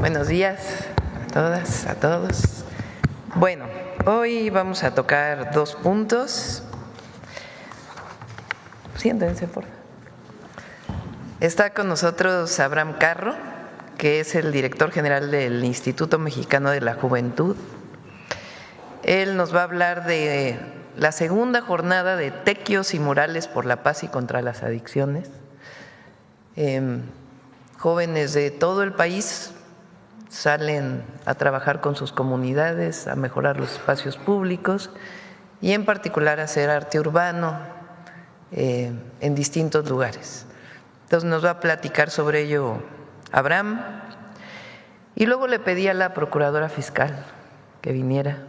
Buenos días a todas, a todos. Bueno, hoy vamos a tocar 2 puntos. Siéntense, por favor. Está con nosotros Abraham Carro, que es el director general del Instituto Mexicano de la Juventud. Él nos va a hablar de la segunda jornada de Tequios y Murales por la Paz y contra las Adicciones. Jóvenes de todo el país salen a trabajar con sus comunidades, a mejorar los espacios públicos y en particular a hacer arte urbano en distintos lugares. Entonces nos va a platicar sobre ello Abraham. Y luego le pedí a la procuradora fiscal que viniera,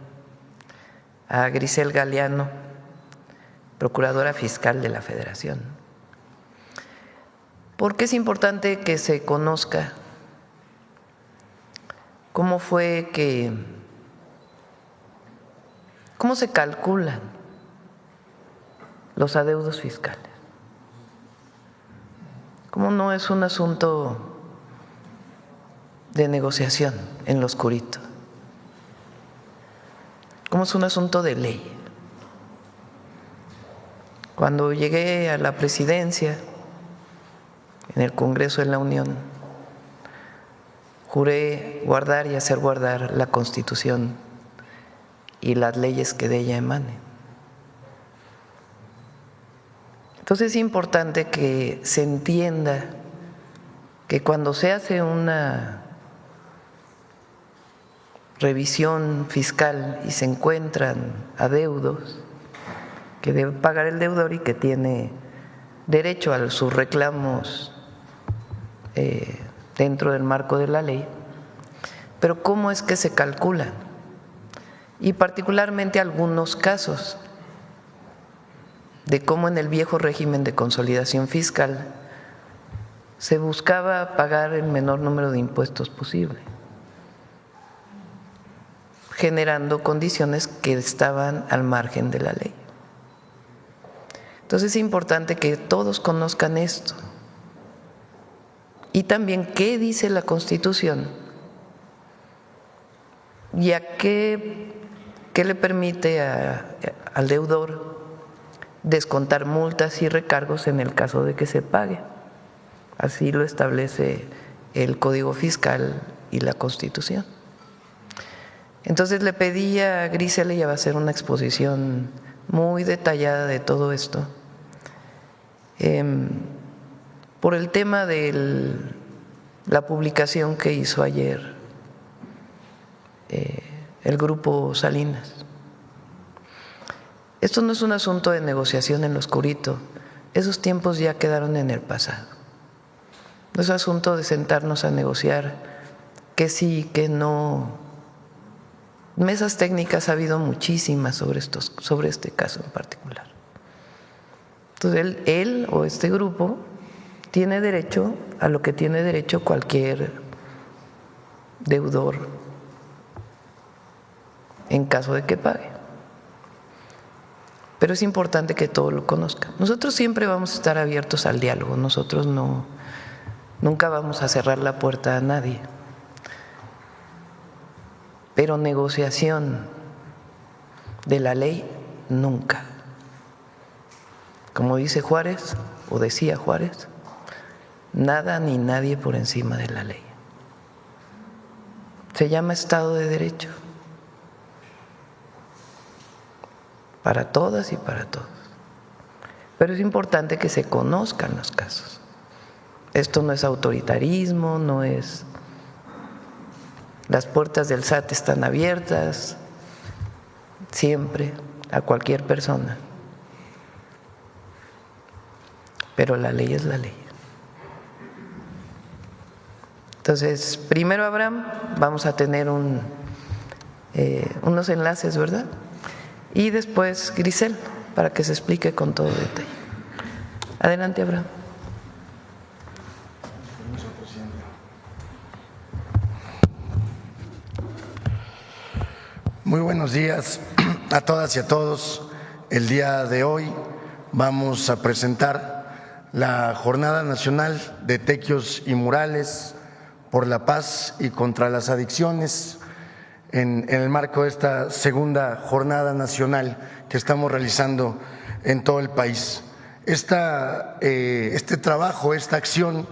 a Grisel Galeano, procuradora fiscal de la Federación, porque es importante que se conozca cómo se calculan los adeudos fiscales. Cómo no es un asunto de negociación en lo oscurito, cómo es un asunto de ley. Cuando llegué a la presidencia en el Congreso de la Unión, juré guardar y hacer guardar la Constitución y las leyes que de ella emanen. Entonces es importante que se entienda que cuando se hace una revisión fiscal y se encuentran adeudos que debe pagar el deudor y que tiene derecho a sus reclamos dentro del marco de la ley, pero ¿cómo es que se calculan? Y particularmente algunos casos de cómo en el viejo régimen de consolidación fiscal se buscaba pagar el menor número de impuestos posible, generando condiciones que estaban al margen de la ley. Entonces es importante que todos conozcan esto y también qué dice la Constitución y a qué le permite al deudor descontar multas y recargos en el caso de que se pague. Así lo establece el Código Fiscal y la Constitución. Entonces le pedí a Grisel, ella va a hacer una exposición muy detallada de todo esto. Por el tema de la publicación que hizo ayer el Grupo Salinas. Esto no es un asunto de negociación en lo oscurito, esos tiempos ya quedaron en el pasado. No es asunto de sentarnos a negociar que sí, que no. Mesas técnicas ha habido muchísimas sobre este caso en particular. Entonces él o este grupo tiene derecho a lo que tiene derecho cualquier deudor en caso de que pague. Pero es importante que todos lo conozcan. Nosotros siempre vamos a estar abiertos al diálogo, nosotros nunca vamos a cerrar la puerta a nadie. Pero negociación de la ley, nunca. Como dice Juárez, o decía Juárez, nada ni nadie por encima de la ley. Se llama Estado de Derecho. Para todas y para todos. Pero es importante que se conozcan los casos. Esto no es autoritarismo, no es… Las puertas del SAT están abiertas siempre a cualquier persona. Pero la ley es la ley. Entonces, primero Abraham, vamos a tener unos enlaces, ¿verdad? Y después Grisel, para que se explique con todo detalle. Adelante, Abraham. Muy buenos días a todas y a todos. El día de hoy vamos a presentar la Jornada Nacional de Tequios y Murales por la paz y contra las adicciones en el marco de esta segunda jornada nacional que estamos realizando en todo el país. Este trabajo, esta acción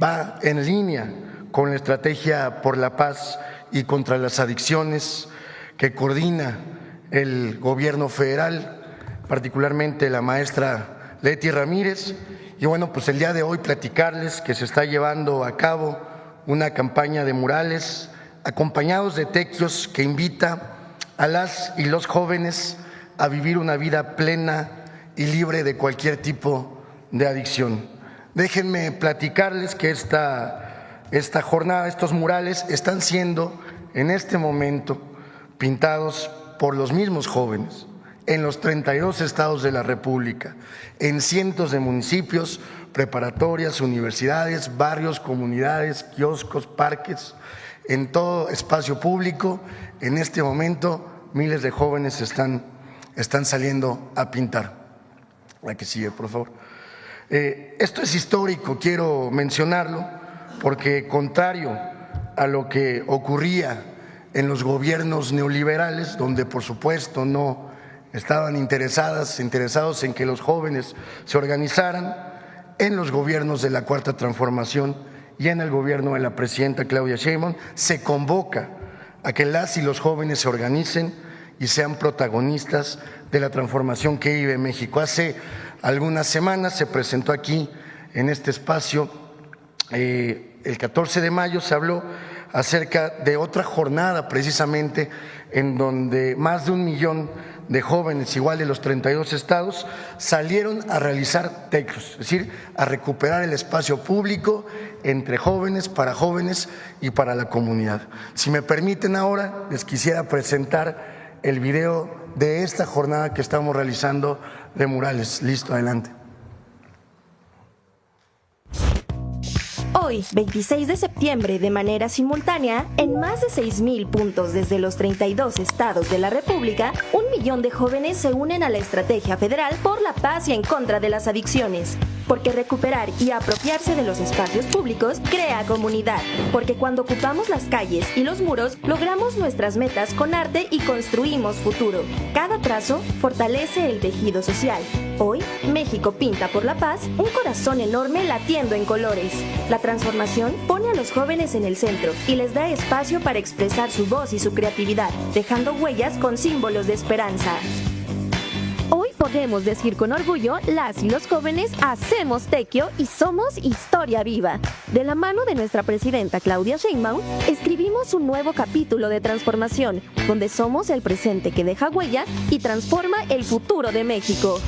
va en línea con la estrategia por la paz y contra las adicciones que coordina el gobierno federal, particularmente la maestra Leti Ramírez. Y bueno, pues el día de hoy platicarles que se está llevando a cabo una campaña de murales acompañados de tequios que invita a las y los jóvenes a vivir una vida plena y libre de cualquier tipo de adicción. Déjenme platicarles que esta jornada, estos murales están siendo en este momento pintados por los mismos jóvenes en los 32 estados de la República, en cientos de municipios, preparatorias, universidades, barrios, comunidades, kioscos, parques, en todo espacio público. En este momento miles de jóvenes están saliendo a pintar. La que sigue, por favor. Esto es histórico, quiero mencionarlo, porque contrario a lo que ocurría en los gobiernos neoliberales, donde por supuesto no estaban interesados en que los jóvenes se organizaran, en los gobiernos de la Cuarta Transformación y en el gobierno de la presidenta Claudia Sheinbaum se convoca a que las y los jóvenes se organicen y sean protagonistas de la transformación que vive México. Hace algunas semanas se presentó aquí en este espacio, el 14 de mayo se habló acerca de otra jornada precisamente en donde más de 1 millón de jóvenes, igual de los 32 estados, salieron a realizar tequios, es decir, a recuperar el espacio público entre jóvenes y para la comunidad. Si me permiten ahora, les quisiera presentar el video de esta jornada que estamos realizando de murales. Listo, adelante. Hoy, 26 de septiembre, de manera simultánea, en más de 6,000 puntos desde los 32 estados de la República, 1 millón de jóvenes se unen a la estrategia federal por la paz y en contra de las adicciones. Porque recuperar y apropiarse de los espacios públicos crea comunidad. Porque cuando ocupamos las calles y los muros, logramos nuestras metas con arte y construimos futuro. Cada trazo fortalece el tejido social. Hoy, México pinta por la paz un corazón enorme latiendo en colores. La transformación pone a los jóvenes en el centro y les da espacio para expresar su voz y su creatividad, dejando huellas con símbolos de esperanza. Hoy podemos decir con orgullo, las y los jóvenes hacemos tequio y somos historia viva. De la mano de nuestra presidenta Claudia Sheinbaum, escribimos un nuevo capítulo de transformación, donde somos el presente que deja huella y transforma el futuro de México.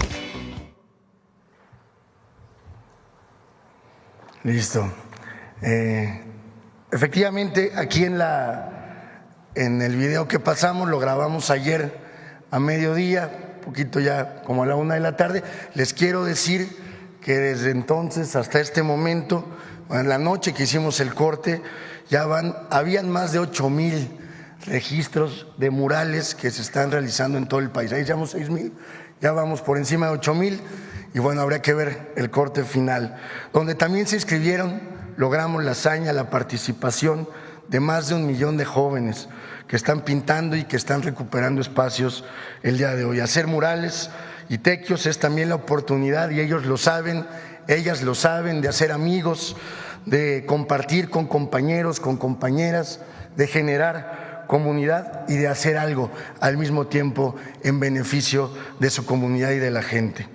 Listo. Efectivamente, aquí en el video que pasamos, lo grabamos ayer a mediodía, poquito ya como a la 1 de la tarde. Les quiero decir que desde entonces hasta este momento, en la noche que hicimos el corte, habían más de 8,000 registros de murales que se están realizando en todo el país. Ahí llevamos 6,000, ya vamos por encima de 8,000 y bueno, habría que ver el corte final, donde también se inscribieron, logramos la hazaña, la participación de más de 1 millón de jóvenes que están pintando y que están recuperando espacios el día de hoy. Hacer murales y tequios es también la oportunidad, y ellos lo saben, ellas lo saben, de hacer amigos, de compartir con compañeros, con compañeras, de generar comunidad y de hacer algo al mismo tiempo en beneficio de su comunidad y de la gente.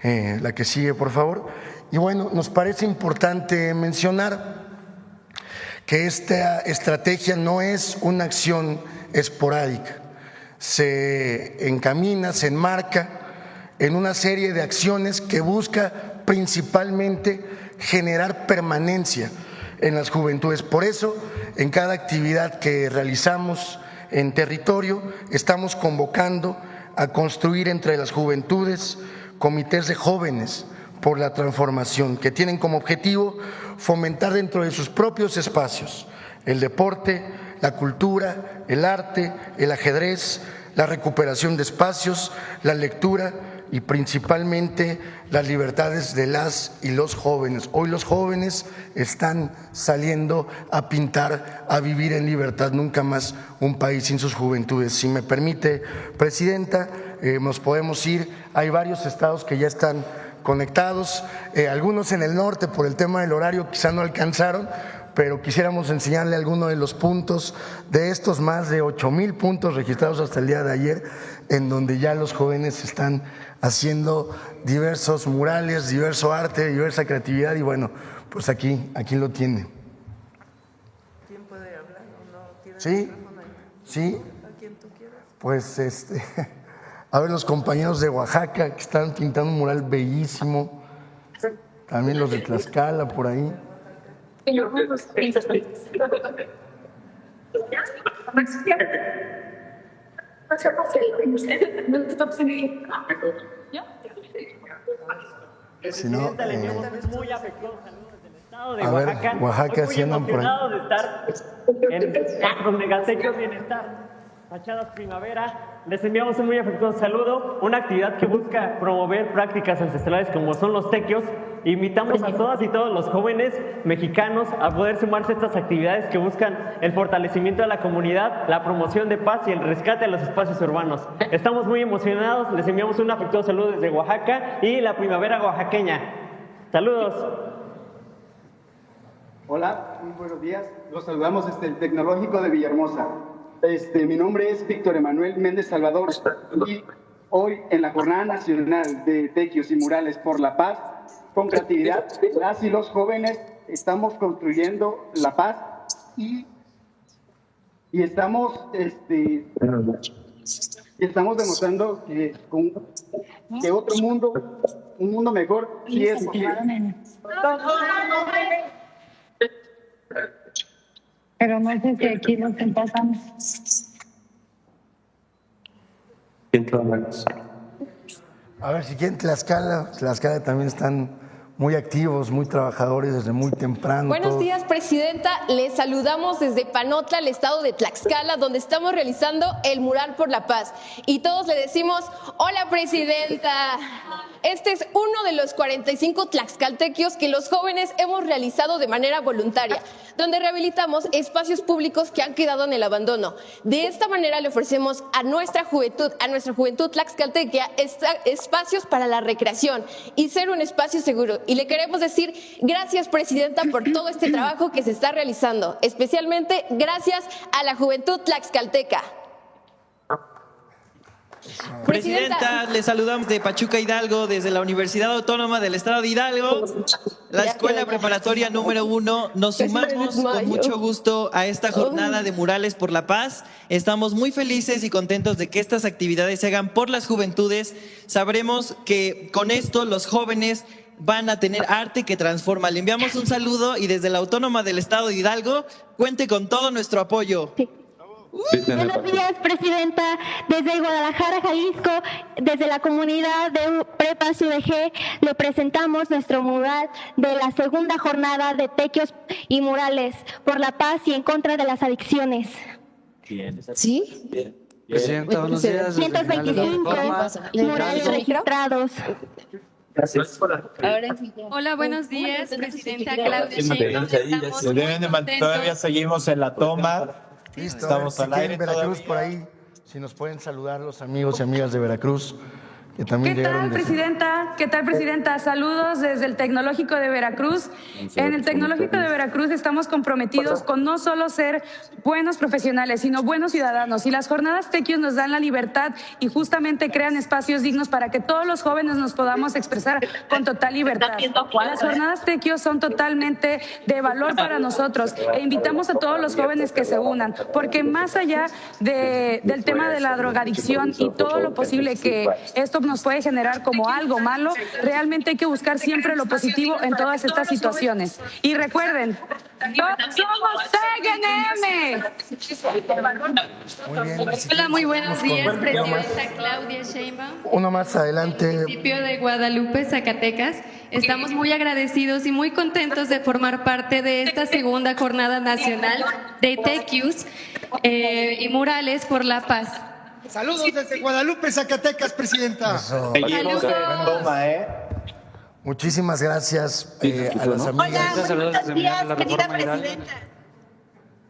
La que sigue, por favor. Y bueno, nos parece importante mencionar que esta estrategia no es una acción esporádica, se encamina, se enmarca en una serie de acciones que busca principalmente generar permanencia en las juventudes. Por eso, en cada actividad que realizamos en territorio, estamos convocando a construir entre las juventudes comités de jóvenes por la transformación, que tienen como objetivo fomentar dentro de sus propios espacios el deporte, la cultura, el arte, el ajedrez, la recuperación de espacios, la lectura y principalmente las libertades de las y los jóvenes. Hoy los jóvenes están saliendo a pintar, a vivir en libertad, nunca más un país sin sus juventudes. Si me permite, Presidenta, nos podemos ir. Hay varios estados que ya están conectados, algunos en el norte por el tema del horario quizá no alcanzaron, pero quisiéramos enseñarle algunos de los puntos de estos más de 8,000 puntos registrados hasta el día de ayer, en donde ya los jóvenes están haciendo diversos murales, diverso arte, diversa creatividad y bueno, pues aquí lo tiene. ¿Quién puede hablar o no? ¿Tiene Sí, micrófono ahí? sí, ¿A quien tú quieras? pues a ver los compañeros de Oaxaca que están pintando un mural bellísimo, también los de Tlaxcala por ahí. Si no, muy afectuosos saludos desde el estado de a ver, Oaxaca. Oaxaca, Muy si andan por ahí. emocionados de estar en nuestros megatequios Bienestar, Fachadas Primavera. Les enviamos un muy afectuoso saludo, una actividad que busca promover prácticas ancestrales como son los tequios. Invitamos a todas y todos los jóvenes mexicanos a poder sumarse a estas actividades que buscan el fortalecimiento de la comunidad, la promoción de paz y el rescate de los espacios urbanos. Estamos muy emocionados, les enviamos un afectuoso saludo desde Oaxaca y la primavera oaxaqueña. Saludos. Hola, muy buenos días. Los saludamos desde el Tecnológico de Villahermosa. Mi nombre es Víctor Emanuel Méndez Salvador y hoy en la Jornada Nacional de Tequios y Murales por la Paz, con creatividad, las y los jóvenes estamos construyendo la paz y estamos demostrando que otro mundo, un mundo mejor, sí es posible. Pero no sé si aquí nos empezamos. A ver, si quieren Tlaxcala también están muy activos, muy trabajadores desde muy temprano. Buenos todos. días, Presidenta. Les saludamos desde Panotla, el estado de Tlaxcala, donde estamos realizando el Mural por la Paz. Y todos le decimos, hola, Presidenta. Este es uno de los 45 tlaxcaltequios que los jóvenes hemos realizado de manera voluntaria, donde rehabilitamos espacios públicos que han quedado en el abandono. De esta manera le ofrecemos a nuestra juventud tlaxcaltequia, espacios para la recreación y ser un espacio seguro. Y le queremos decir gracias, Presidenta, por todo este trabajo que se está realizando, especialmente gracias a la juventud tlaxcalteca. Presidenta, le saludamos de Pachuca, Hidalgo, desde la Universidad Autónoma del Estado de Hidalgo, la Escuela Preparatoria número 1. Nos sumamos con mucho gusto a esta jornada de Murales por la Paz. Estamos muy felices y contentos de que estas actividades se hagan por las juventudes. Sabremos que con esto los jóvenes van a tener arte que transforma. Le enviamos un saludo y desde la Autónoma del Estado de Hidalgo, cuente con todo nuestro apoyo. Buenos días, Presidenta. Desde Guadalajara, Jalisco, desde la comunidad de Prepas UDG, le presentamos nuestro mural de la segunda jornada de Tequios y Murales por la paz y en contra de las adicciones. ¿Sí? Bien. Presidenta, buenos días. 125 murales registrados. Hola, buenos días, Presidenta Claudia Sheinbaum. Todavía seguimos en la toma. Listo, Estamos si al quieren aire Veracruz todavía. por ahí, si nos pueden saludar los amigos y amigas de Veracruz que también ¿Qué llegaron tal, desde- Presidenta? ¿Qué tal, Presidenta? Saludos desde el Tecnológico de Veracruz. En el Tecnológico de Veracruz estamos comprometidos con no solo ser buenos profesionales, sino buenos ciudadanos. Y las jornadas Tequios nos dan la libertad y justamente crean espacios dignos para que todos los jóvenes nos podamos expresar con total libertad. Las jornadas Tequios son totalmente de valor para nosotros e invitamos a todos los jóvenes que se unan, porque más allá del tema de la drogadicción y todo lo posible que esto nos puede generar como algo malo, realmente hay que buscar siempre lo positivo en todas estas situaciones. Y recuerden, todos somos TGNM. Muy bien, si Hola, muy buenos vamos con días, uno Presidenta más- Claudia Sheinbaum. Uno más adelante. Municipio de Guadalupe, Zacatecas. Estamos muy agradecidos y muy contentos de formar parte de esta segunda jornada nacional de Tequios y Murales por la Paz. Saludos desde Guadalupe, Zacatecas, presidenta. Seguimos en toma, Muchísimas gracias a las amigas. Buenos días, querida presidenta.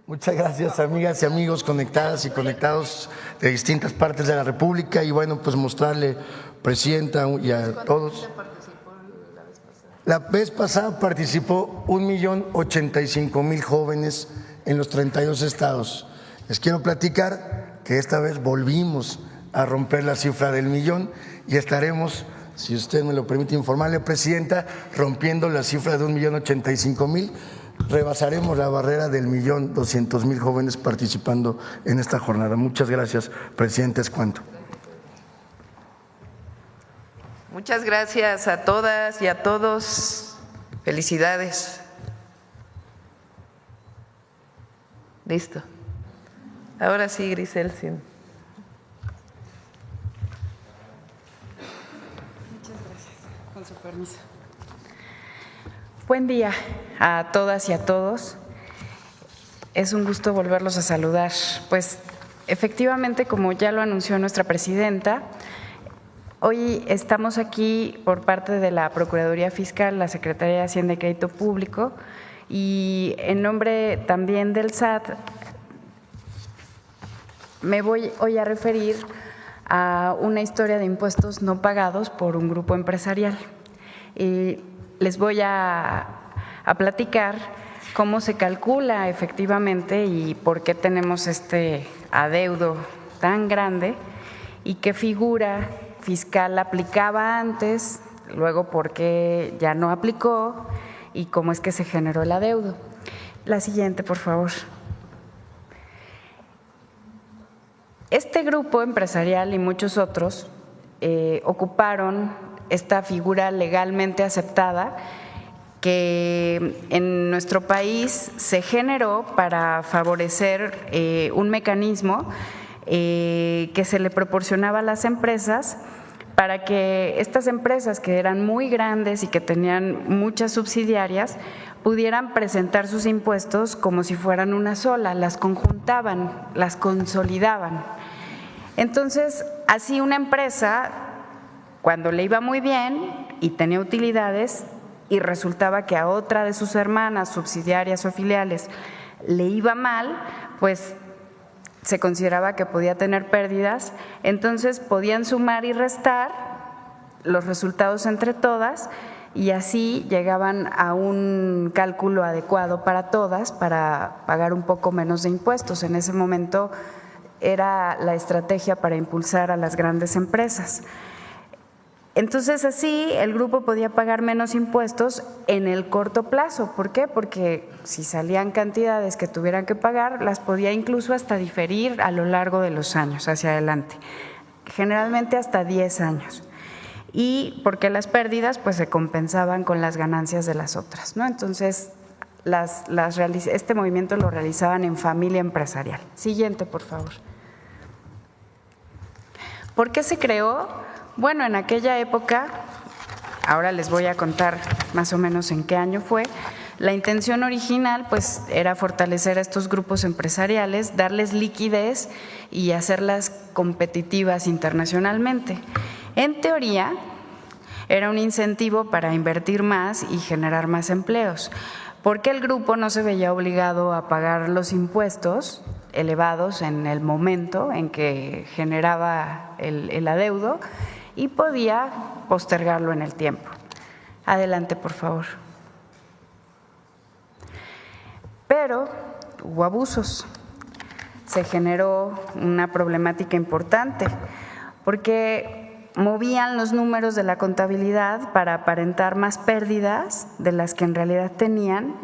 Muchas gracias, amigas y amigos conectadas y conectados de distintas partes de la República. Y bueno, pues mostrarle, presidenta, y a todos. La vez pasada participó 1,085,000 jóvenes en los 32 estados. Les quiero platicar que esta vez volvimos a romper la cifra del millón y estaremos, si usted me lo permite informarle, presidenta, rompiendo la cifra de 1,085,000. Rebasaremos la barrera del 1,200,000 jóvenes participando en esta jornada. Muchas gracias, presidenta. Es cuanto. Muchas gracias a todas y a todos. Felicidades. Listo. Ahora sí, Grisel. Sí. Muchas gracias. Con su permiso. Buen día a todas y a todos. Es un gusto volverlos a saludar. Pues efectivamente, como ya lo anunció nuestra presidenta, hoy estamos aquí por parte de la Procuraduría Fiscal, la Secretaría de Hacienda y Crédito Público, y en nombre también del SAT, me voy hoy a referir a una historia de impuestos no pagados por un grupo empresarial. Les voy a platicar cómo se calcula efectivamente y por qué tenemos este adeudo tan grande y qué figura fiscal aplicaba antes, luego por qué ya no aplicó y cómo es que se generó el adeudo. La siguiente, por favor. Este grupo empresarial y muchos otros ocuparon esta figura legalmente aceptada que en nuestro país se generó para favorecer un mecanismo que se le proporcionaba a las empresas para que estas empresas que eran muy grandes y que tenían muchas subsidiarias pudieran presentar sus impuestos como si fueran una sola, las conjuntaban, las consolidaban. Entonces, así una empresa, cuando le iba muy bien y tenía utilidades y resultaba que a otra de sus hermanas, subsidiarias o filiales le iba mal, pues se consideraba que podía tener pérdidas, entonces podían sumar y restar los resultados entre todas y así llegaban a un cálculo adecuado para todas para pagar un poco menos de impuestos. En ese momento era la estrategia para impulsar a las grandes empresas. Entonces así el grupo podía pagar menos impuestos en el corto plazo. ¿Por qué? Porque si salían cantidades que tuvieran que pagar, las podía incluso hasta diferir a lo largo de los años hacia adelante, generalmente hasta 10 años. Y porque las pérdidas pues se compensaban con las ganancias de las otras, ¿no? Entonces este movimiento lo realizaban en familia empresarial. Siguiente, por favor. ¿Por qué se creó? Bueno, en aquella época, ahora les voy a contar más o menos en qué año fue, la intención original pues era fortalecer a estos grupos empresariales, darles liquidez y hacerlas competitivas internacionalmente. En teoría, era un incentivo para invertir más y generar más empleos, porque el grupo no se veía obligado a pagar los impuestos elevados en el momento en que generaba el adeudo y podía postergarlo en el tiempo. Adelante, por favor. Pero hubo abusos. Se generó una problemática importante porque movían los números de la contabilidad para aparentar más pérdidas de las que en realidad tenían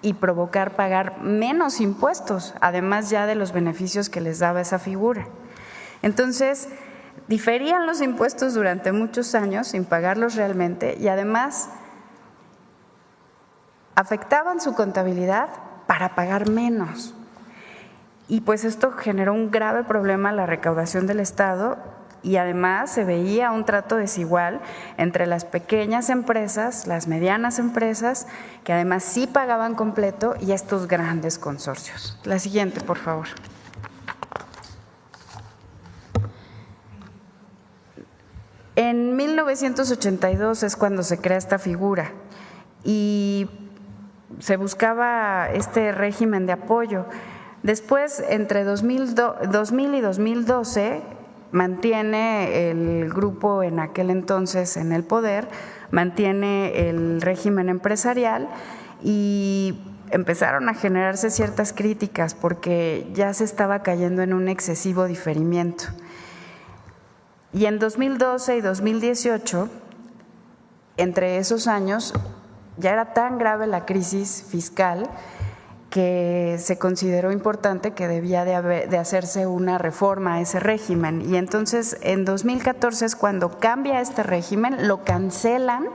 y provocar pagar menos impuestos, además ya de los beneficios que les daba esa figura. Entonces, diferían los impuestos durante muchos años sin pagarlos realmente y además afectaban su contabilidad para pagar menos. Y pues esto generó un grave problema a la recaudación del Estado y además se veía un trato desigual entre las pequeñas empresas, las medianas empresas, que además sí pagaban completo, y estos grandes consorcios. La siguiente, por favor. En 1982 es cuando se crea esta figura y se buscaba este régimen de apoyo. Después, entre 2000 y 2012, mantiene el grupo en aquel entonces en el poder, mantiene el régimen empresarial y empezaron a generarse ciertas críticas porque ya se estaba cayendo en un excesivo diferimiento. Y en 2012 y 2018, entre esos años, ya era tan grave la crisis fiscal que se consideró importante que debía de hacerse una reforma a ese régimen. Y entonces en 2014 es cuando cambia este régimen, lo cancelan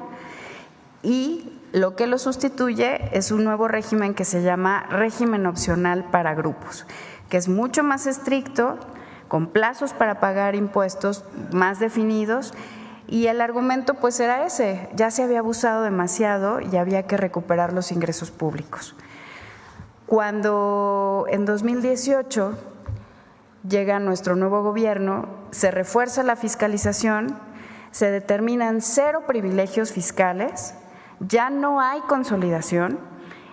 y lo que lo sustituye es un nuevo régimen que se llama régimen opcional para grupos, que es mucho más estricto, con plazos para pagar impuestos más definidos. Y el argumento pues era ese, ya se había abusado demasiado y había que recuperar los ingresos públicos. Cuando en 2018 llega nuestro nuevo gobierno, se refuerza la fiscalización, se determinan 0 privilegios fiscales, ya no hay consolidación,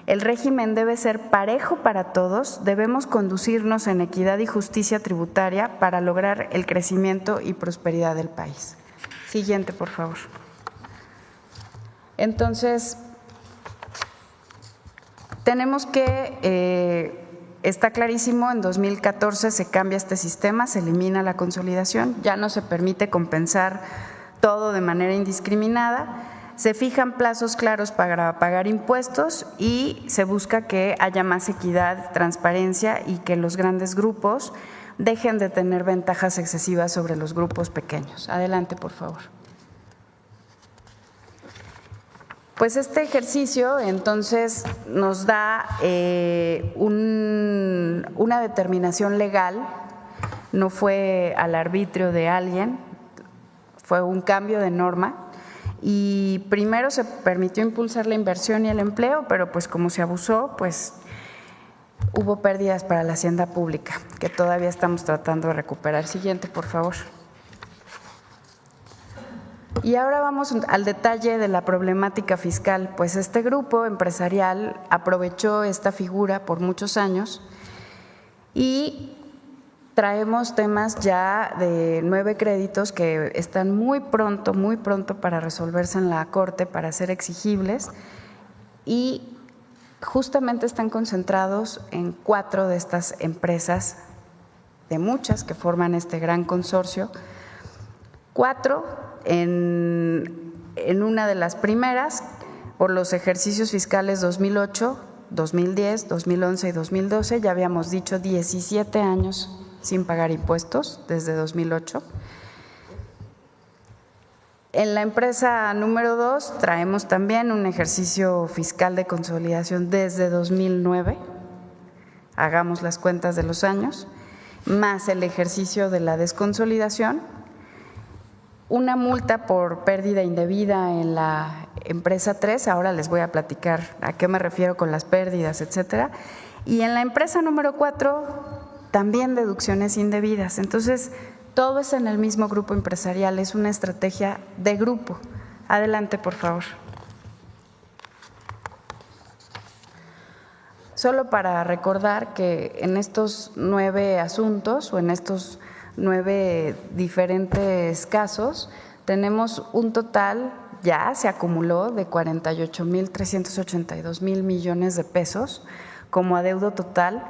el régimen debe ser parejo para todos, debemos conducirnos en equidad y justicia tributaria para lograr el crecimiento y prosperidad del país. Siguiente, por favor. Entonces, tenemos que, está clarísimo, en 2014 se cambia este sistema, se elimina la consolidación, ya no se permite compensar todo de manera indiscriminada, se fijan plazos claros para pagar impuestos y se busca que haya más equidad, transparencia y que los grandes grupos dejen de tener ventajas excesivas sobre los grupos pequeños. Adelante, por favor. Pues este ejercicio entonces nos da una determinación legal, no fue al arbitrio de alguien, fue un cambio de norma y primero se permitió impulsar la inversión y el empleo, pero pues como se abusó, pues hubo pérdidas para la hacienda pública que todavía estamos tratando de recuperar. Siguiente, por favor. Y ahora vamos al detalle de la problemática fiscal. Pues este grupo empresarial aprovechó esta figura por muchos años y traemos temas ya de 9 créditos que están muy pronto para resolverse en la Corte, para ser exigibles y justamente están concentrados en 4 de estas empresas, de muchas que forman este gran consorcio, 4 en una de las primeras, por los ejercicios fiscales 2008, 2010, 2011 y 2012, ya habíamos dicho 17 años sin pagar impuestos desde 2008. En la empresa número 2 traemos también un ejercicio fiscal de consolidación desde 2009, hagamos las cuentas de los años, más el ejercicio de la desconsolidación, una multa por pérdida indebida en la empresa 3, ahora les voy a platicar a qué me refiero con las pérdidas, etcétera, y en la empresa número 4 también deducciones indebidas. Entonces, todo es en el mismo grupo empresarial, es una estrategia de grupo. Adelante, por favor. Solo para recordar que en estos 9 asuntos o en estos 9 diferentes casos, tenemos un total, ya se acumuló, de 48,382,000 millones de pesos como adeudo total.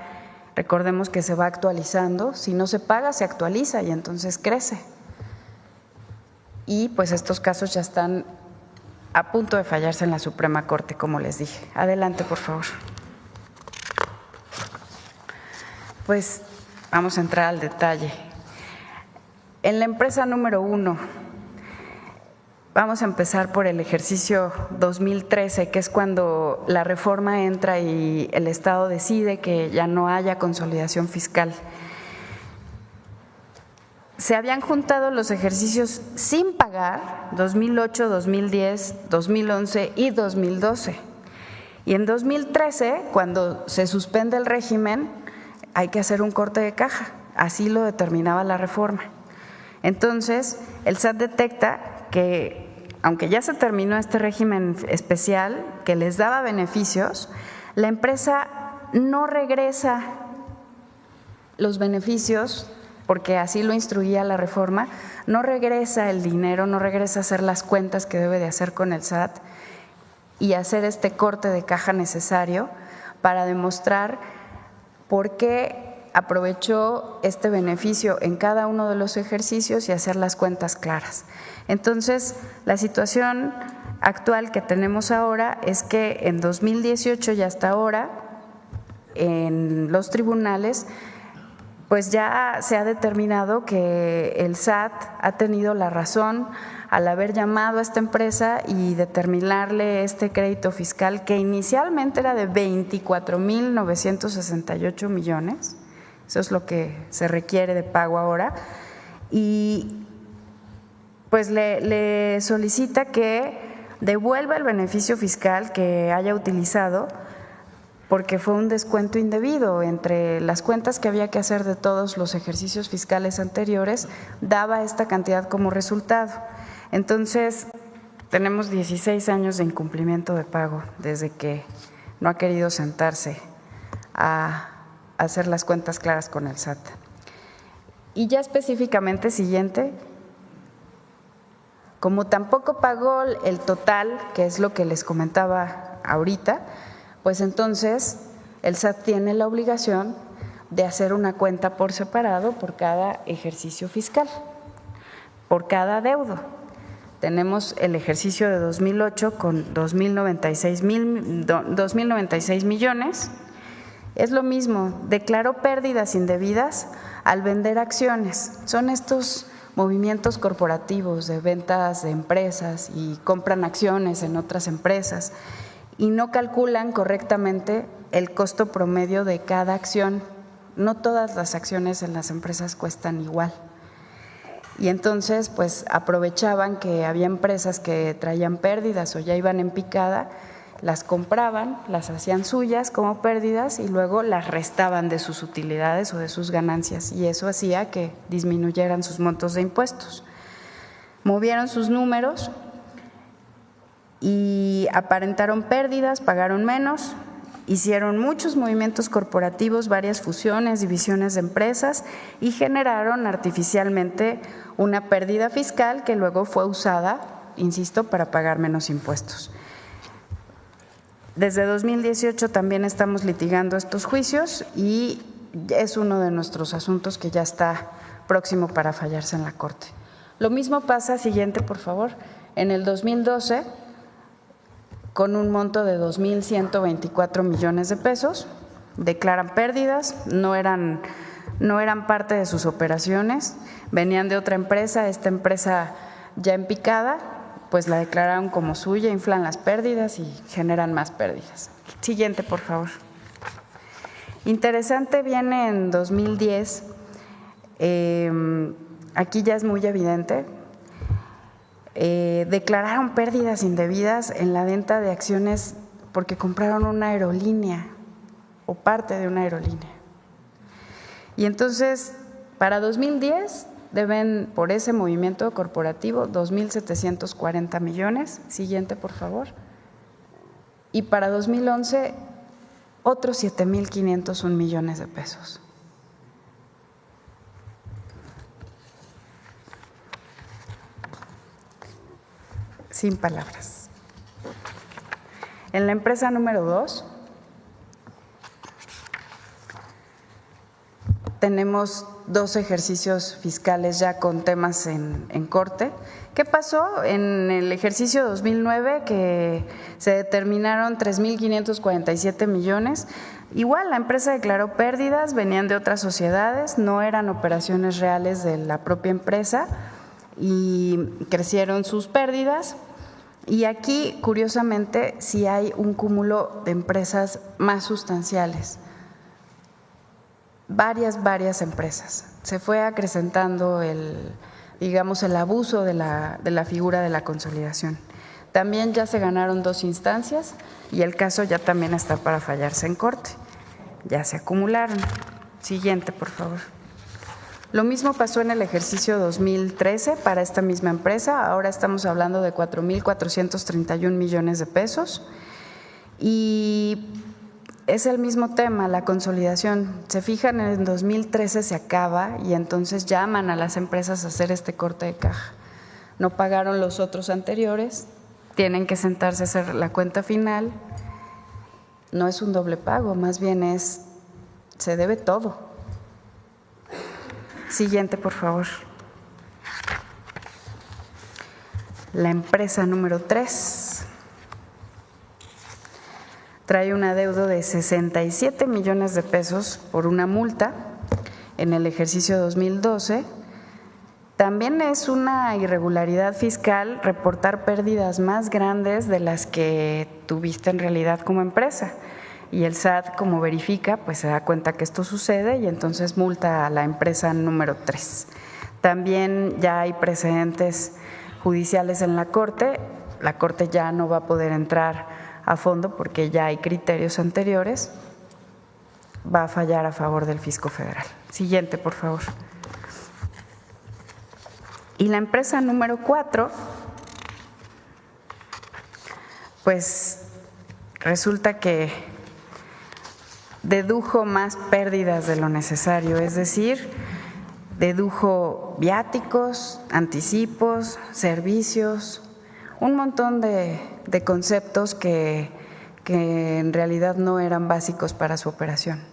Recordemos que se va actualizando, si no se paga se actualiza y entonces crece. Y pues estos casos ya están a punto de fallarse en la Suprema Corte, como les dije. Adelante, por favor. Pues vamos a entrar al detalle. En la empresa número 1, vamos a empezar por el ejercicio 2013, que es cuando la reforma entra y el Estado decide que ya no haya consolidación fiscal. Se habían juntado los ejercicios sin pagar, 2008, 2010, 2011 y 2012. Y en 2013, cuando se suspende el régimen, hay que hacer un corte de caja, así lo determinaba la reforma. Entonces, el SAT detecta que, aunque ya se terminó este régimen especial que les daba beneficios, la empresa no regresa los beneficios, porque así lo instruía la reforma, no regresa el dinero, no regresa a hacer las cuentas que debe de hacer con el SAT y hacer este corte de caja necesario para demostrar por qué aprovechó este beneficio en cada uno de los ejercicios y hacer las cuentas claras. Entonces, la situación actual que tenemos ahora es que en 2018 y hasta ahora, en los tribunales, pues ya se ha determinado que el SAT ha tenido la razón al haber llamado a esta empresa y determinarle este crédito fiscal que inicialmente era de 24,968 millones, eso es lo que se requiere de pago ahora, y pues le solicita que devuelva el beneficio fiscal que haya utilizado porque fue un descuento indebido entre las cuentas que había que hacer de todos los ejercicios fiscales anteriores, daba esta cantidad como resultado. Entonces, tenemos 16 años de incumplimiento de pago desde que no ha querido sentarse a hacer las cuentas claras con el SAT. Y ya específicamente, siguiente, como tampoco pagó el total, que es lo que les comentaba ahorita, pues entonces el SAT tiene la obligación de hacer una cuenta por separado por cada ejercicio fiscal, por cada adeudo. Tenemos el ejercicio de 2008 con 2,096 millones. Es lo mismo, declaró pérdidas indebidas al vender acciones. Son estos movimientos corporativos de ventas de empresas y compran acciones en otras empresas y no calculan correctamente el costo promedio de cada acción. No todas las acciones en las empresas cuestan igual. Y entonces, pues aprovechaban que había empresas que traían pérdidas o ya iban en picada, las compraban, las hacían suyas como pérdidas y luego las restaban de sus utilidades o de sus ganancias, y eso hacía que disminuyeran sus montos de impuestos. Movieron sus números y aparentaron pérdidas, pagaron menos, hicieron muchos movimientos corporativos, varias fusiones, divisiones de empresas y generaron artificialmente una pérdida fiscal que luego fue usada, insisto, para pagar menos impuestos. Desde 2018 también estamos litigando estos juicios y es uno de nuestros asuntos que ya está próximo para fallarse en la Corte. Lo mismo pasa, siguiente por favor, en el 2012, con un monto de 2,124 millones de pesos, declaran pérdidas, no eran parte de sus operaciones, venían de otra empresa, esta empresa ya en picada, pues la declararon como suya, inflan las pérdidas y generan más pérdidas. Siguiente, por favor. Interesante viene en 2010, aquí ya es muy evidente, declararon pérdidas indebidas en la venta de acciones porque compraron una aerolínea o parte de una aerolínea. Y entonces, para 2010 deben por ese movimiento corporativo 2,740 millones. Siguiente, por favor. Y para 2011, otros 7,501 millones de pesos. Sin palabras. En la empresa número 2 tenemos 2 ejercicios fiscales ya con temas en corte. ¿Qué pasó? En el ejercicio 2009 que se determinaron 3,547 millones. Igual la empresa declaró pérdidas, venían de otras sociedades, no eran operaciones reales de la propia empresa y crecieron sus pérdidas. Y aquí, curiosamente, sí hay un cúmulo de empresas más sustanciales. Varias empresas. Se fue acrecentando el abuso de la figura de la consolidación. También ya se ganaron 2 instancias y el caso ya también está para fallarse en corte. Ya se acumularon. Siguiente, por favor. Lo mismo pasó en el ejercicio 2013 para esta misma empresa. Ahora estamos hablando de 4.431 millones de pesos. Y es el mismo tema, la consolidación. Se fijan, en 2013 se acaba y entonces llaman a las empresas a hacer este corte de caja. No pagaron los otros anteriores, tienen que sentarse a hacer la cuenta final. No es un doble pago, más bien se debe todo. Siguiente, por favor. La empresa número 3 trae un adeudo de 67 millones de pesos por una multa en el ejercicio 2012. También es una irregularidad fiscal reportar pérdidas más grandes de las que tuviste en realidad como empresa. Y el SAT, como verifica, pues se da cuenta que esto sucede y entonces multa a la empresa número 3. También ya hay precedentes judiciales en la Corte ya no va a poder entrar a fondo porque ya hay criterios anteriores, va a fallar a favor del fisco federal. Siguiente, por favor. Y la empresa número 4, pues resulta que dedujo más pérdidas de lo necesario, es decir, dedujo viáticos, anticipos, servicios, un montón de conceptos que en realidad no eran básicos para su operación.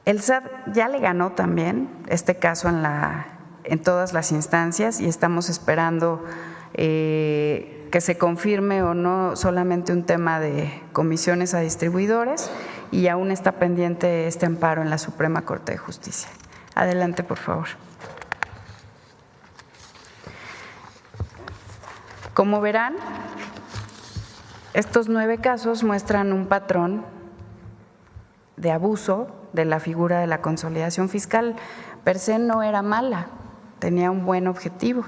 El SAT ya le ganó también este caso en todas las instancias y estamos esperando que se confirme o no solamente un tema de comisiones a distribuidores y aún está pendiente este amparo en la Suprema Corte de Justicia. Adelante, por favor. Como verán, estos 9 casos muestran un patrón de abuso de la figura de la consolidación fiscal. Per se no era mala, tenía un buen objetivo,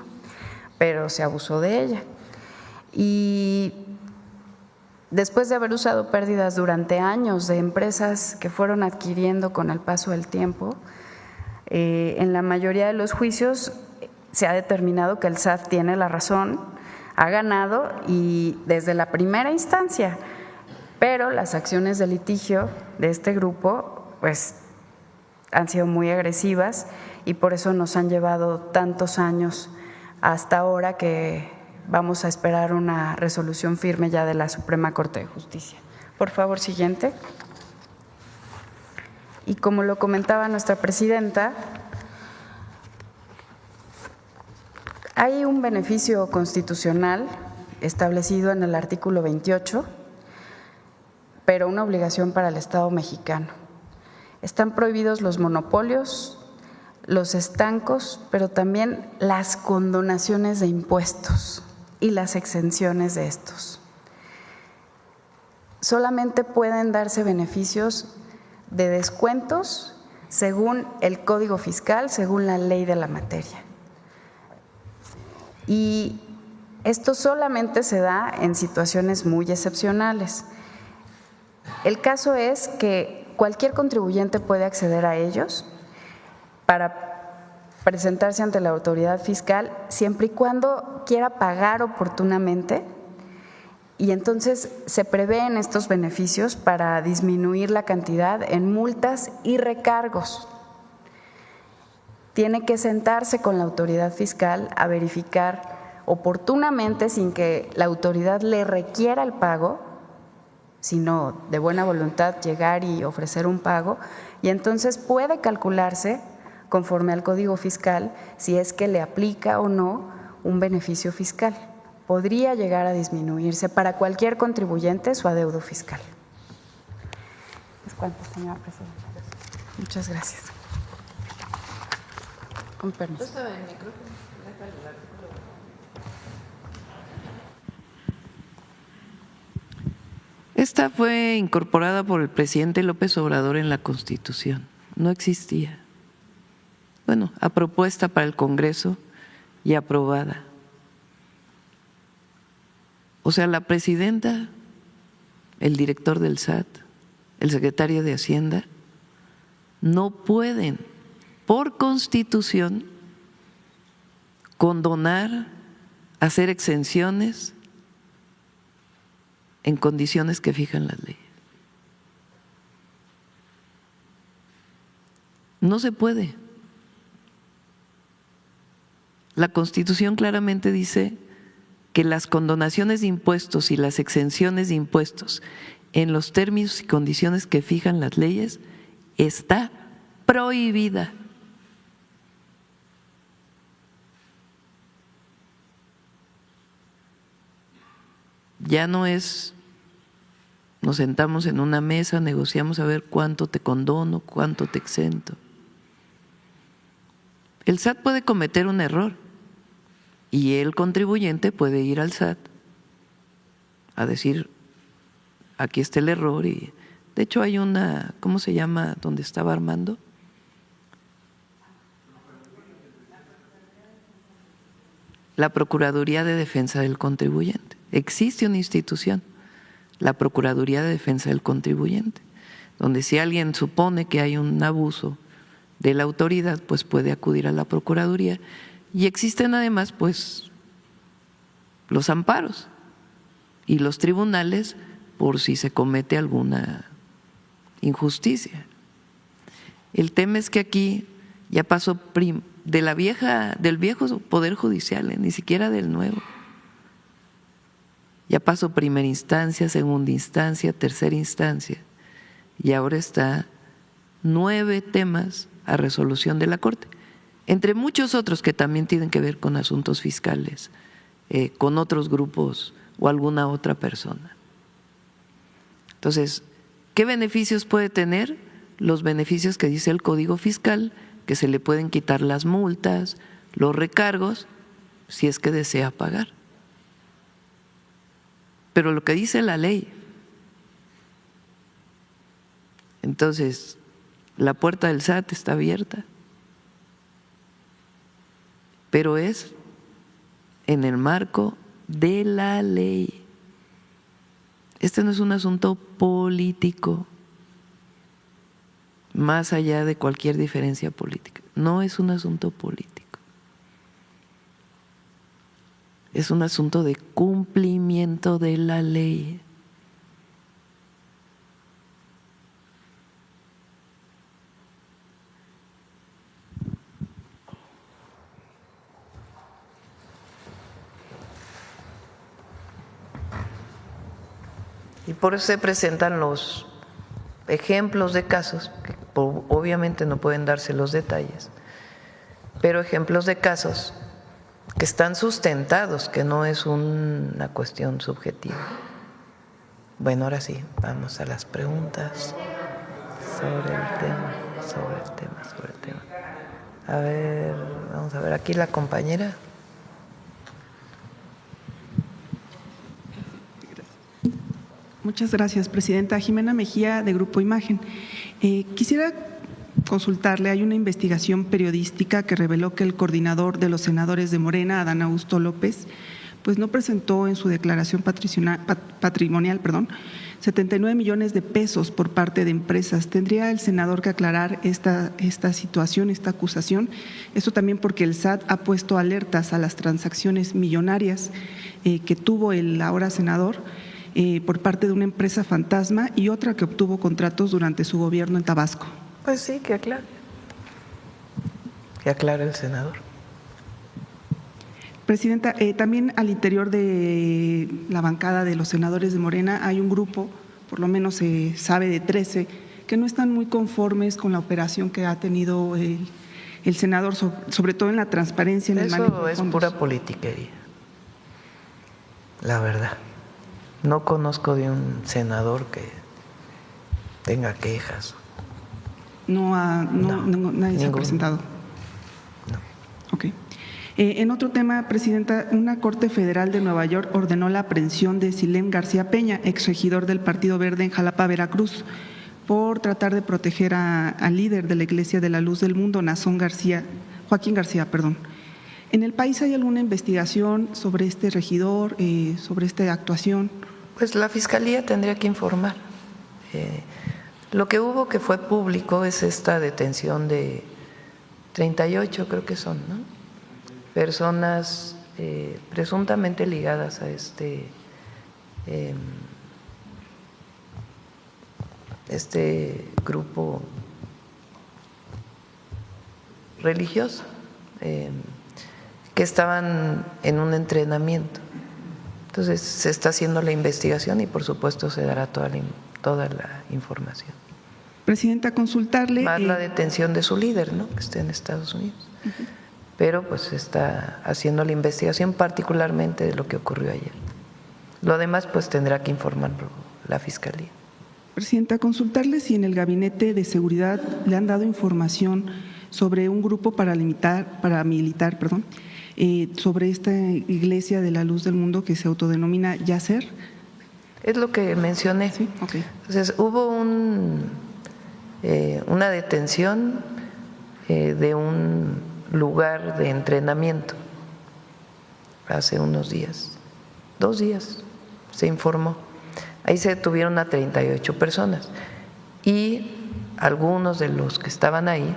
pero se abusó de ella. Y después de haber usado pérdidas durante años de empresas que fueron adquiriendo con el paso del tiempo, en la mayoría de los juicios se ha determinado que el SAT tiene la razón, ha ganado y desde la primera instancia, pero las acciones de litigio de este grupo pues han sido muy agresivas y por eso nos han llevado tantos años hasta ahora que vamos a esperar una resolución firme ya de la Suprema Corte de Justicia. Por favor, siguiente. Y como lo comentaba nuestra presidenta, hay un beneficio constitucional establecido en el artículo 28, pero una obligación para el Estado mexicano. Están prohibidos los monopolios, los estancos, pero también las condonaciones de impuestos y las exenciones de estos. Solamente pueden darse beneficios de descuentos según el Código Fiscal, según la ley de la materia. Y esto solamente se da en situaciones muy excepcionales. El caso es que cualquier contribuyente puede acceder a ellos para presentarse ante la autoridad fiscal siempre y cuando quiera pagar oportunamente y entonces se prevén estos beneficios para disminuir la cantidad en multas y recargos. Tiene que sentarse con la autoridad fiscal a verificar oportunamente sin que la autoridad le requiera el pago, sino de buena voluntad llegar y ofrecer un pago y entonces puede calcularse conforme al Código Fiscal si es que le aplica o no un beneficio fiscal. Podría llegar a disminuirse para cualquier contribuyente su adeudo fiscal. ¿Es cuánto, señora presidenta? Muchas gracias. Con permiso. Esta fue incorporada por el presidente López Obrador en la Constitución. No existía. Bueno, a propuesta para el Congreso y aprobada. O sea, la presidenta, el director del SAT, el secretario de Hacienda, no pueden, por Constitución, condonar, hacer exenciones en condiciones que fijan las leyes. No se puede. La Constitución claramente dice que las condonaciones de impuestos y las exenciones de impuestos en los términos y condiciones que fijan las leyes está prohibida. Ya no es, nos sentamos en una mesa, negociamos a ver cuánto te condono, cuánto te exento. El SAT puede cometer un error y el contribuyente puede ir al SAT a decir, aquí está el error. Y de hecho hay una, ¿cómo se llama? Donde estaba Armando. La Procuraduría de Defensa del Contribuyente. Existe una institución, la Procuraduría de Defensa del Contribuyente, donde si alguien supone que hay un abuso de la autoridad, pues puede acudir a la Procuraduría. Y existen además pues los amparos y los tribunales por si se comete alguna injusticia. El tema es que aquí ya pasó del viejo Poder Judicial, ni siquiera del nuevo. Ya pasó primera instancia, segunda instancia, tercera instancia, y ahora está 9 temas a resolución de la Corte, entre muchos otros que también tienen que ver con asuntos fiscales, con otros grupos o alguna otra persona. Entonces, ¿qué beneficios puede tener? Los beneficios que dice el Código Fiscal, que se le pueden quitar las multas, los recargos, si es que desea pagar. Pero lo que dice la ley. Entonces, la puerta del SAT está abierta, pero es en el marco de la ley. Este no es un asunto político, más allá de cualquier diferencia política. No es un asunto político. Es un asunto de cumplimiento de la ley. Y por eso se presentan los ejemplos de casos, que obviamente no pueden darse los detalles, pero ejemplos de casos que están sustentados, que no es una cuestión subjetiva. Bueno, ahora sí, vamos a las preguntas sobre el tema. A ver, vamos a ver, aquí la compañera. Muchas gracias, Presidenta. Jimena Mejía, de Grupo Imagen. Quisiera consultarle, hay una investigación periodística que reveló que el coordinador de los senadores de Morena, Adán Augusto López, pues no presentó en su declaración patrimonial 79 millones de pesos por parte de empresas. ¿Tendría el senador que aclarar esta situación, esta acusación? Esto también porque el SAT ha puesto alertas a las transacciones millonarias que tuvo el ahora senador por parte de una empresa fantasma y otra que obtuvo contratos durante su gobierno en Tabasco. Pues sí, que aclare. Que aclare el senador. Presidenta, también al interior de la bancada de los senadores de Morena hay un grupo, por lo menos se sabe de 13, que no están muy conformes con la operación que ha tenido el senador, sobre todo en la transparencia en el manejo de fondos. Eso es pura politiquería, la verdad. No conozco de un senador que tenga quejas. Nadie se ha presentado. No. Ok. En otro tema, Presidenta, una Corte Federal de Nueva York ordenó la aprehensión de Silén García Peña, exregidor del Partido Verde en Jalapa, Veracruz, por tratar de proteger al líder de la Iglesia de la Luz del Mundo, Joaquín García. ¿En el país hay alguna investigación sobre este regidor, sobre esta actuación? Pues la Fiscalía tendría que informar. Lo que hubo que fue público es esta detención de 38, creo que son, ¿no? Personas presuntamente ligadas a este grupo religioso, que estaban en un entrenamiento. Entonces se está haciendo la investigación y por supuesto se dará toda la información. Presidenta, consultarle… Más la detención de su líder, ¿no?, que está en Estados Unidos. Pero pues se está haciendo la investigación particularmente de lo que ocurrió ayer. Lo demás pues tendrá que informarlo la Fiscalía. Presidenta, consultarle si en el Gabinete de Seguridad le han dado información sobre un grupo paramilitar, sobre esta Iglesia de la Luz del Mundo que se autodenomina Yacer. Es lo que mencioné. Sí, okay. Entonces hubo una detención de un lugar de entrenamiento hace unos días, 2 días, se informó. Ahí se detuvieron a 38 personas y algunos de los que estaban ahí,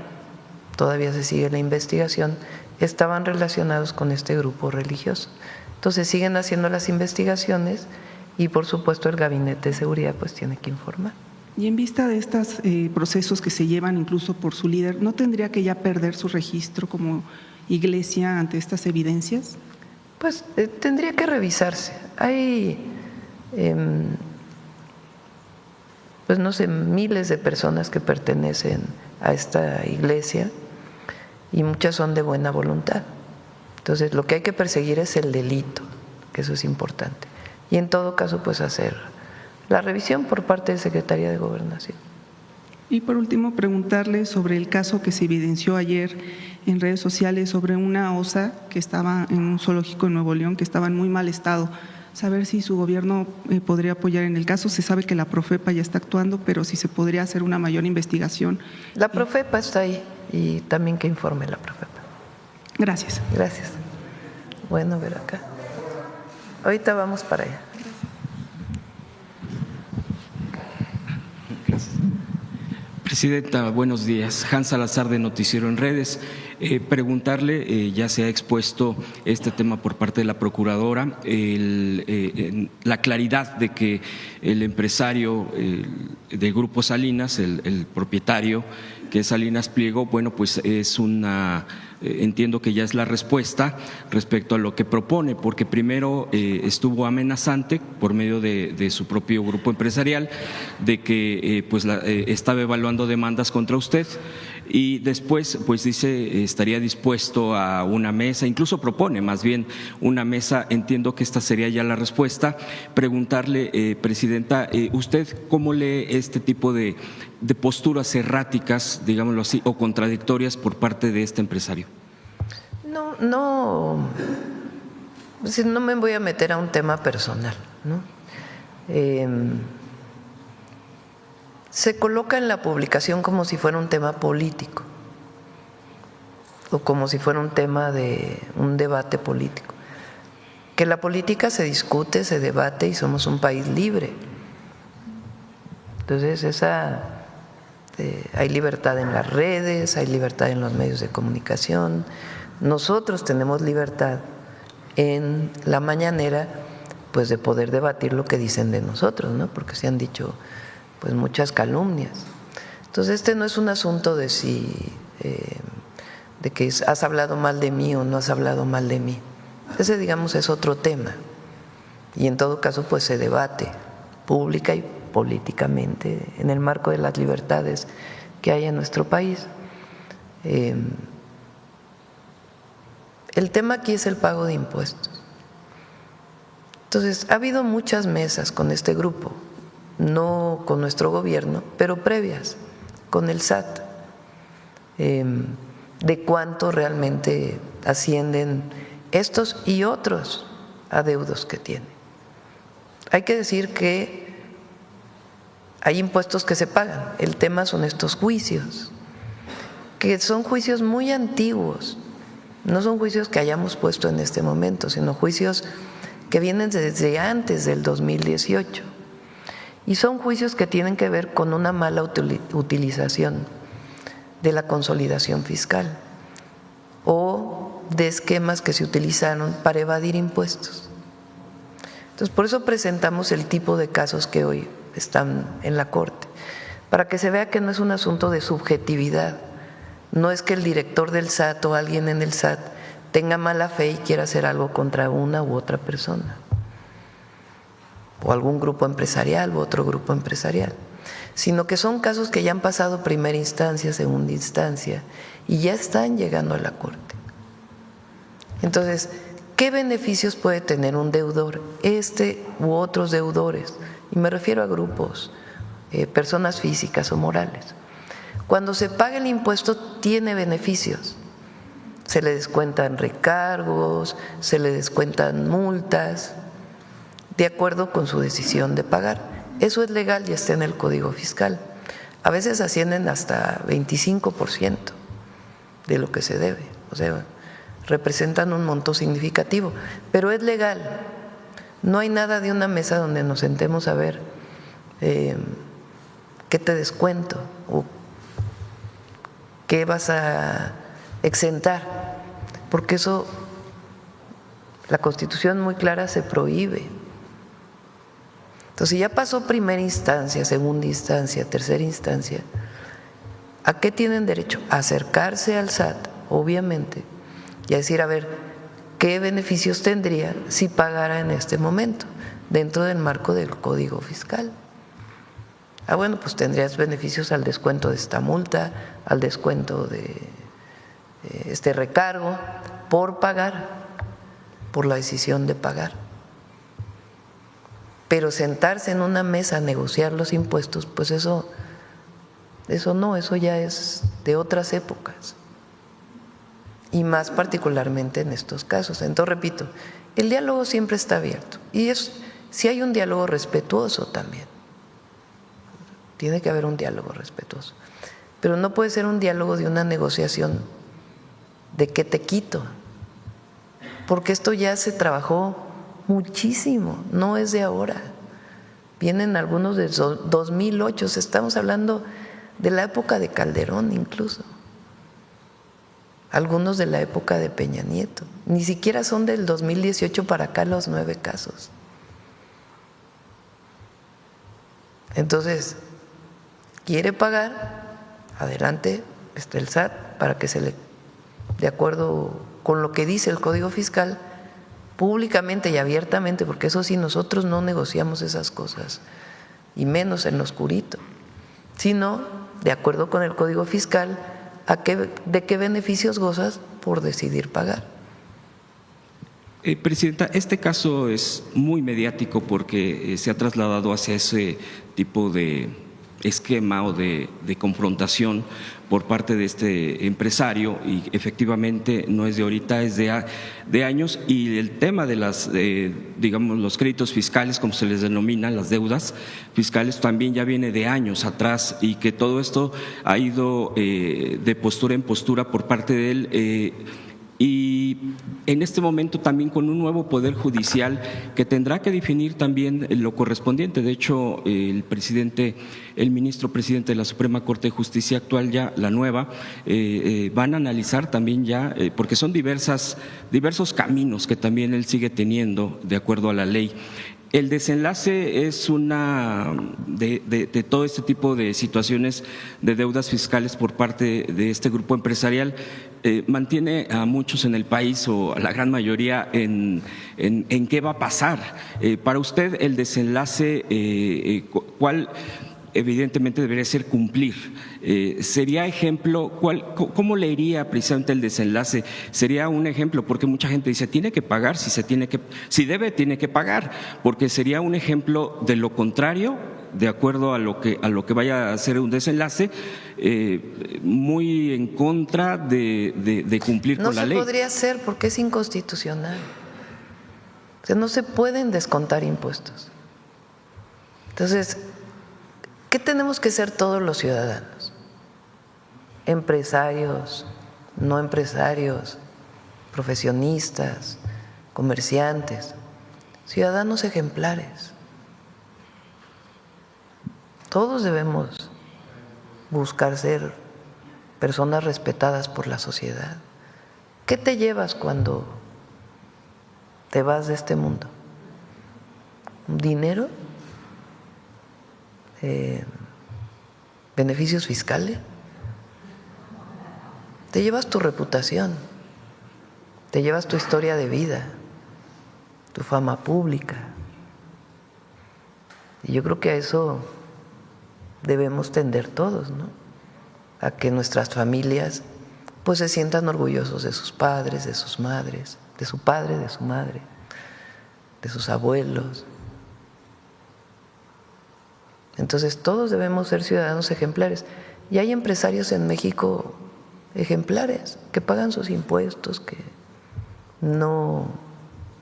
todavía se sigue la investigación, estaban relacionados con este grupo religioso. Entonces siguen haciendo las investigaciones y por supuesto el Gabinete de Seguridad pues tiene que informar. Y en vista de estos procesos que se llevan incluso por su líder, ¿no tendría que ya perder su registro como iglesia ante estas evidencias? Pues tendría que revisarse. Hay, pues no sé, miles de personas que pertenecen a esta iglesia y muchas son de buena voluntad. Entonces lo que hay que perseguir es el delito, que eso es importante. Y en todo caso pues hacer la revisión por parte de Secretaría de Gobernación. Y por último, preguntarle sobre el caso que se evidenció ayer en redes sociales sobre una osa que estaba en un zoológico en Nuevo León, que estaba en muy mal estado. Saber si su gobierno podría apoyar en el caso. Se sabe que la Profepa ya está actuando, pero si se podría hacer una mayor investigación. La Profepa está ahí y también que informe la Profepa. Gracias. Gracias. Bueno, ver acá. Ahorita vamos para allá. Presidenta, buenos días. Hans Salazar de Noticiero en Redes. Preguntarle, ya se ha expuesto este tema por parte de la Procuradora, la claridad de que el empresario del Grupo Salinas, el propietario, que es Salinas Pliego, bueno, pues es entiendo que ya es la respuesta respecto a lo que propone, porque primero estuvo amenazante por medio de su propio grupo empresarial de que estaba evaluando demandas contra usted y después pues dice estaría dispuesto a una mesa, incluso propone más bien una mesa. Entiendo que esta sería ya la respuesta. Preguntarle, Presidenta, ¿usted cómo lee este tipo de posturas erráticas, digámoslo así, o contradictorias por parte de este empresario? No me voy a meter a un tema personal, ¿no? Se coloca en la publicación como si fuera un tema político o como si fuera un tema de un debate político. Que la política se discute, se debate y somos un país libre. Entonces hay libertad en las redes, hay libertad en los medios de comunicación. Nosotros tenemos libertad en la mañanera pues de poder debatir lo que dicen de nosotros, ¿no? Porque se han dicho pues muchas calumnias. Entonces este no es un asunto de de que has hablado mal de mí o no has hablado mal de mí. Ese, digamos, es otro tema y en todo caso pues se debate pública y políticamente en el marco de las libertades que hay en nuestro país. El tema aquí es el pago de impuestos. Entonces ha habido muchas mesas con este grupo, no con nuestro gobierno, pero previas con el SAT, de cuánto realmente ascienden estos y otros adeudos que tienen. Hay que decir que hay impuestos que se pagan. El tema son estos juicios, que son juicios muy antiguos, no son juicios que hayamos puesto en este momento, sino juicios que vienen desde antes del 2018. Y son juicios que tienen que ver con una mala utilización de la consolidación fiscal o de esquemas que se utilizaron para evadir impuestos. Entonces, por eso presentamos el tipo de casos que hoy están en la Corte, para que se vea que no es un asunto de subjetividad, no es que el director del SAT o alguien en el SAT tenga mala fe y quiera hacer algo contra una u otra persona, o algún grupo empresarial u otro grupo empresarial, sino que son casos que ya han pasado primera instancia, segunda instancia y ya están llegando a la Corte. Entonces, ¿qué beneficios puede tener un deudor, este u otros deudores? Y me refiero a grupos, personas físicas o morales. Cuando se paga el impuesto tiene beneficios, se le descuentan recargos, se le descuentan multas, de acuerdo con su decisión de pagar. Eso es legal y está en el Código Fiscal. A veces ascienden hasta 25% de lo que se debe, o sea, representan un monto significativo, pero es legal. No hay nada de una mesa donde nos sentemos a ver qué te descuento o qué vas a exentar, porque eso, la Constitución muy clara se prohíbe. Entonces, ya pasó primera instancia, segunda instancia, tercera instancia, ¿a qué tienen derecho? A acercarse al SAT, obviamente, y a decir, a ver, ¿qué beneficios tendría si pagara en este momento dentro del marco del Código Fiscal? Ah, bueno, pues tendrías beneficios al descuento de esta multa, al descuento de este recargo por pagar, por la decisión de pagar. Pero sentarse en una mesa a negociar los impuestos, pues eso no, eso ya es de otras épocas. Y más particularmente en estos casos. Entonces, repito, el diálogo siempre está abierto. Y si hay un diálogo respetuoso también. Tiene que haber un diálogo respetuoso. Pero no puede ser un diálogo de una negociación de qué te quito. Porque esto ya se trabajó muchísimo, no es de ahora. Vienen algunos de 2008, estamos hablando de la época de Calderón incluso. Algunos de la época de Peña Nieto. Ni siquiera son del 2018 para acá los 9 casos. Entonces, quiere pagar, adelante, está el SAT para que se le, de acuerdo con lo que dice el Código Fiscal, públicamente y abiertamente, porque eso sí, nosotros no negociamos esas cosas, y menos en lo oscurito, sino de acuerdo con el Código Fiscal, ¿de qué beneficios gozas por decidir pagar? Presidenta, este caso es muy mediático porque se ha trasladado hacia ese tipo de esquema o de confrontación por parte de este empresario, y efectivamente no es de ahorita, es de años, y el tema de las, digamos, los créditos fiscales, como se les denomina, las deudas fiscales, también ya viene de años atrás, y que todo esto ha ido de postura en postura por parte de él, y en este momento también con un nuevo Poder Judicial que tendrá que definir también lo correspondiente. De hecho, el ministro presidente de la Suprema Corte de Justicia actual, ya la nueva, van a analizar también ya, porque son diversos caminos que también él sigue teniendo de acuerdo a la ley. El desenlace es una de todo este tipo de situaciones de deudas fiscales por parte de este grupo empresarial. Mantiene a muchos en el país, o a la gran mayoría, en qué va a pasar. Para usted, el desenlace, ¿cuál? Evidentemente debería ser cumplir. ¿Sería ejemplo? ¿Cómo le iría precisamente el desenlace? ¿Sería un ejemplo? Porque mucha gente dice, tiene que pagar, si debe, tiene que pagar, porque sería un ejemplo de lo contrario, de acuerdo a lo que vaya a ser un desenlace, muy en contra de cumplir con la ley. No se podría hacer porque es inconstitucional. O sea, no se pueden descontar impuestos. Entonces, ¿qué tenemos que ser todos los ciudadanos? Empresarios, no empresarios, profesionistas, comerciantes, ciudadanos ejemplares. Todos debemos buscar ser personas respetadas por la sociedad. ¿Qué te llevas cuando te vas de este mundo? ¿Dinero? ¿Beneficios fiscales? Te llevas tu reputación, te llevas tu historia de vida, tu fama pública. Y yo creo que a eso debemos tender todos, ¿no? A que nuestras familias pues se sientan orgullosos de sus padres, de sus madres, de su padre, de su madre, de sus abuelos. Entonces todos debemos ser ciudadanos ejemplares. Y hay empresarios en México ejemplares que pagan sus impuestos, que no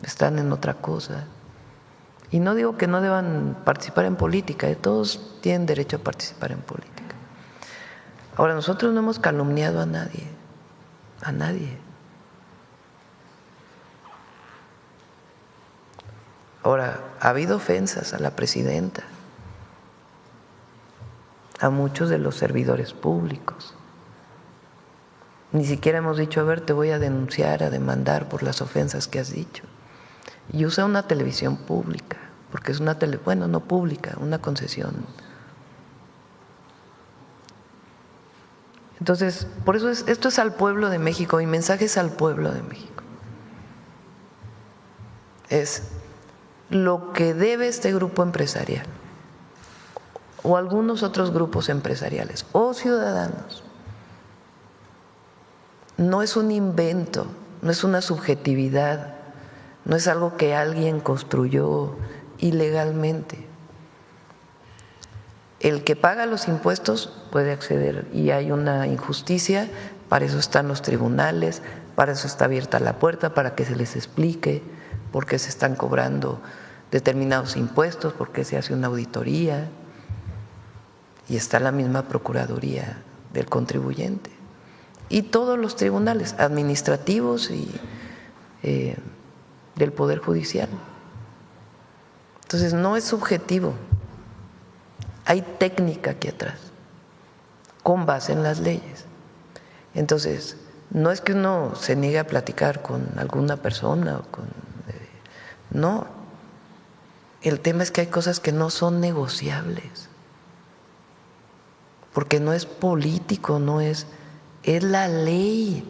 están en otra cosa. Y no digo que no deban participar en política, todos tienen derecho a participar en política. Ahora, nosotros no hemos calumniado a nadie, a nadie. Ahora, ha habido ofensas a la presidenta, a muchos de los servidores públicos. Ni siquiera hemos dicho, a ver, te voy a denunciar, a demandar por las ofensas que has dicho. Y usa una televisión pública, porque es una bueno, no pública, una concesión. Entonces, por eso esto es al pueblo de México, mi mensaje es al pueblo de México. Es lo que debe este grupo empresarial, o algunos otros grupos empresariales, o ciudadanos. No es un invento, no es una subjetividad, no es algo que alguien construyó ilegalmente. El que paga los impuestos puede acceder y hay una injusticia, para eso están los tribunales, para eso está abierta la puerta, para que se les explique por qué se están cobrando determinados impuestos, por qué se hace una auditoría y está la misma Procuraduría del Contribuyente. Y todos los tribunales administrativos y del Poder Judicial. Entonces, no es subjetivo, hay técnica aquí atrás, con base en las leyes. Entonces, no es que uno se niegue a platicar con alguna persona, no. El tema es que hay cosas que no son negociables, porque no es político, no es la ley.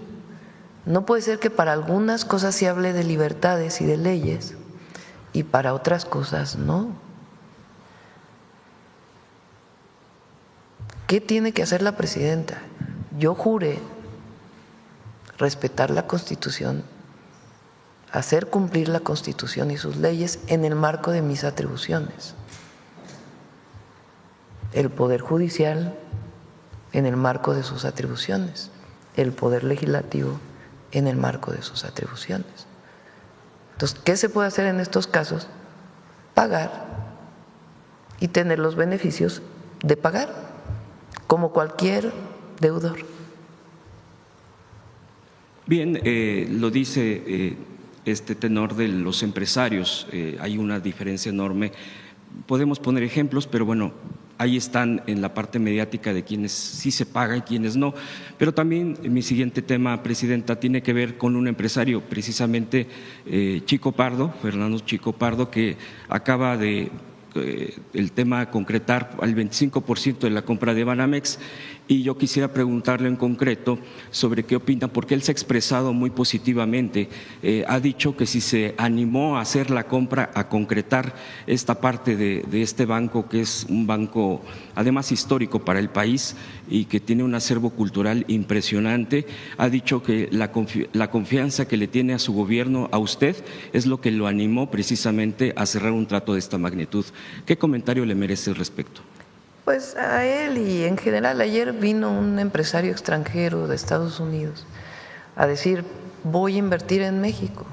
No puede ser que para algunas cosas se hable de libertades y de leyes y para otras cosas no. ¿Qué tiene que hacer la presidenta? Yo juré respetar la Constitución, hacer cumplir la Constitución y sus leyes en el marco de mis atribuciones. El Poder Judicial en el marco de sus atribuciones, el Poder Legislativo en el marco de sus atribuciones. Entonces, ¿qué se puede hacer en estos casos? Pagar y tener los beneficios de pagar, como cualquier deudor. Bien, lo dice este tenor de los empresarios, hay una diferencia enorme. Podemos poner ejemplos, pero bueno, ahí están en la parte mediática de quienes sí se paga y quienes no. Pero también mi siguiente tema, presidenta, tiene que ver con un empresario, precisamente Chico Pardo, Fernando Chico Pardo, que acaba de el tema concretar al 25% de la compra de Banamex. Y yo quisiera preguntarle en concreto sobre qué opina, porque él se ha expresado muy positivamente. Ha dicho que si se animó a hacer la compra, a concretar esta parte de este banco, que es un banco además histórico para el país y que tiene un acervo cultural impresionante, ha dicho que la confianza que le tiene a su gobierno, a usted, es lo que lo animó precisamente a cerrar un trato de esta magnitud. ¿Qué comentario le merece al respecto? Pues a él y en general. Ayer vino un empresario extranjero de Estados Unidos a decir, voy a invertir en México.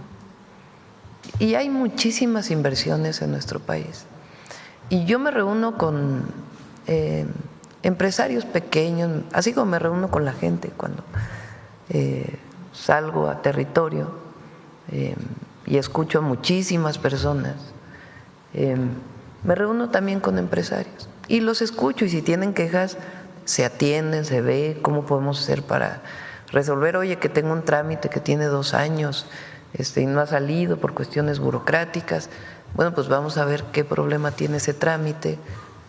Y hay muchísimas inversiones en nuestro país. Y yo me reúno con empresarios pequeños, así como me reúno con la gente cuando salgo a territorio y escucho a muchísimas personas. me reúno también con empresarios y los escucho, y si tienen quejas se atienden, se ve cómo podemos hacer para resolver. Oye, que tengo un trámite que tiene 2 años y no ha salido por cuestiones burocráticas. Bueno, pues vamos a ver qué problema tiene ese trámite,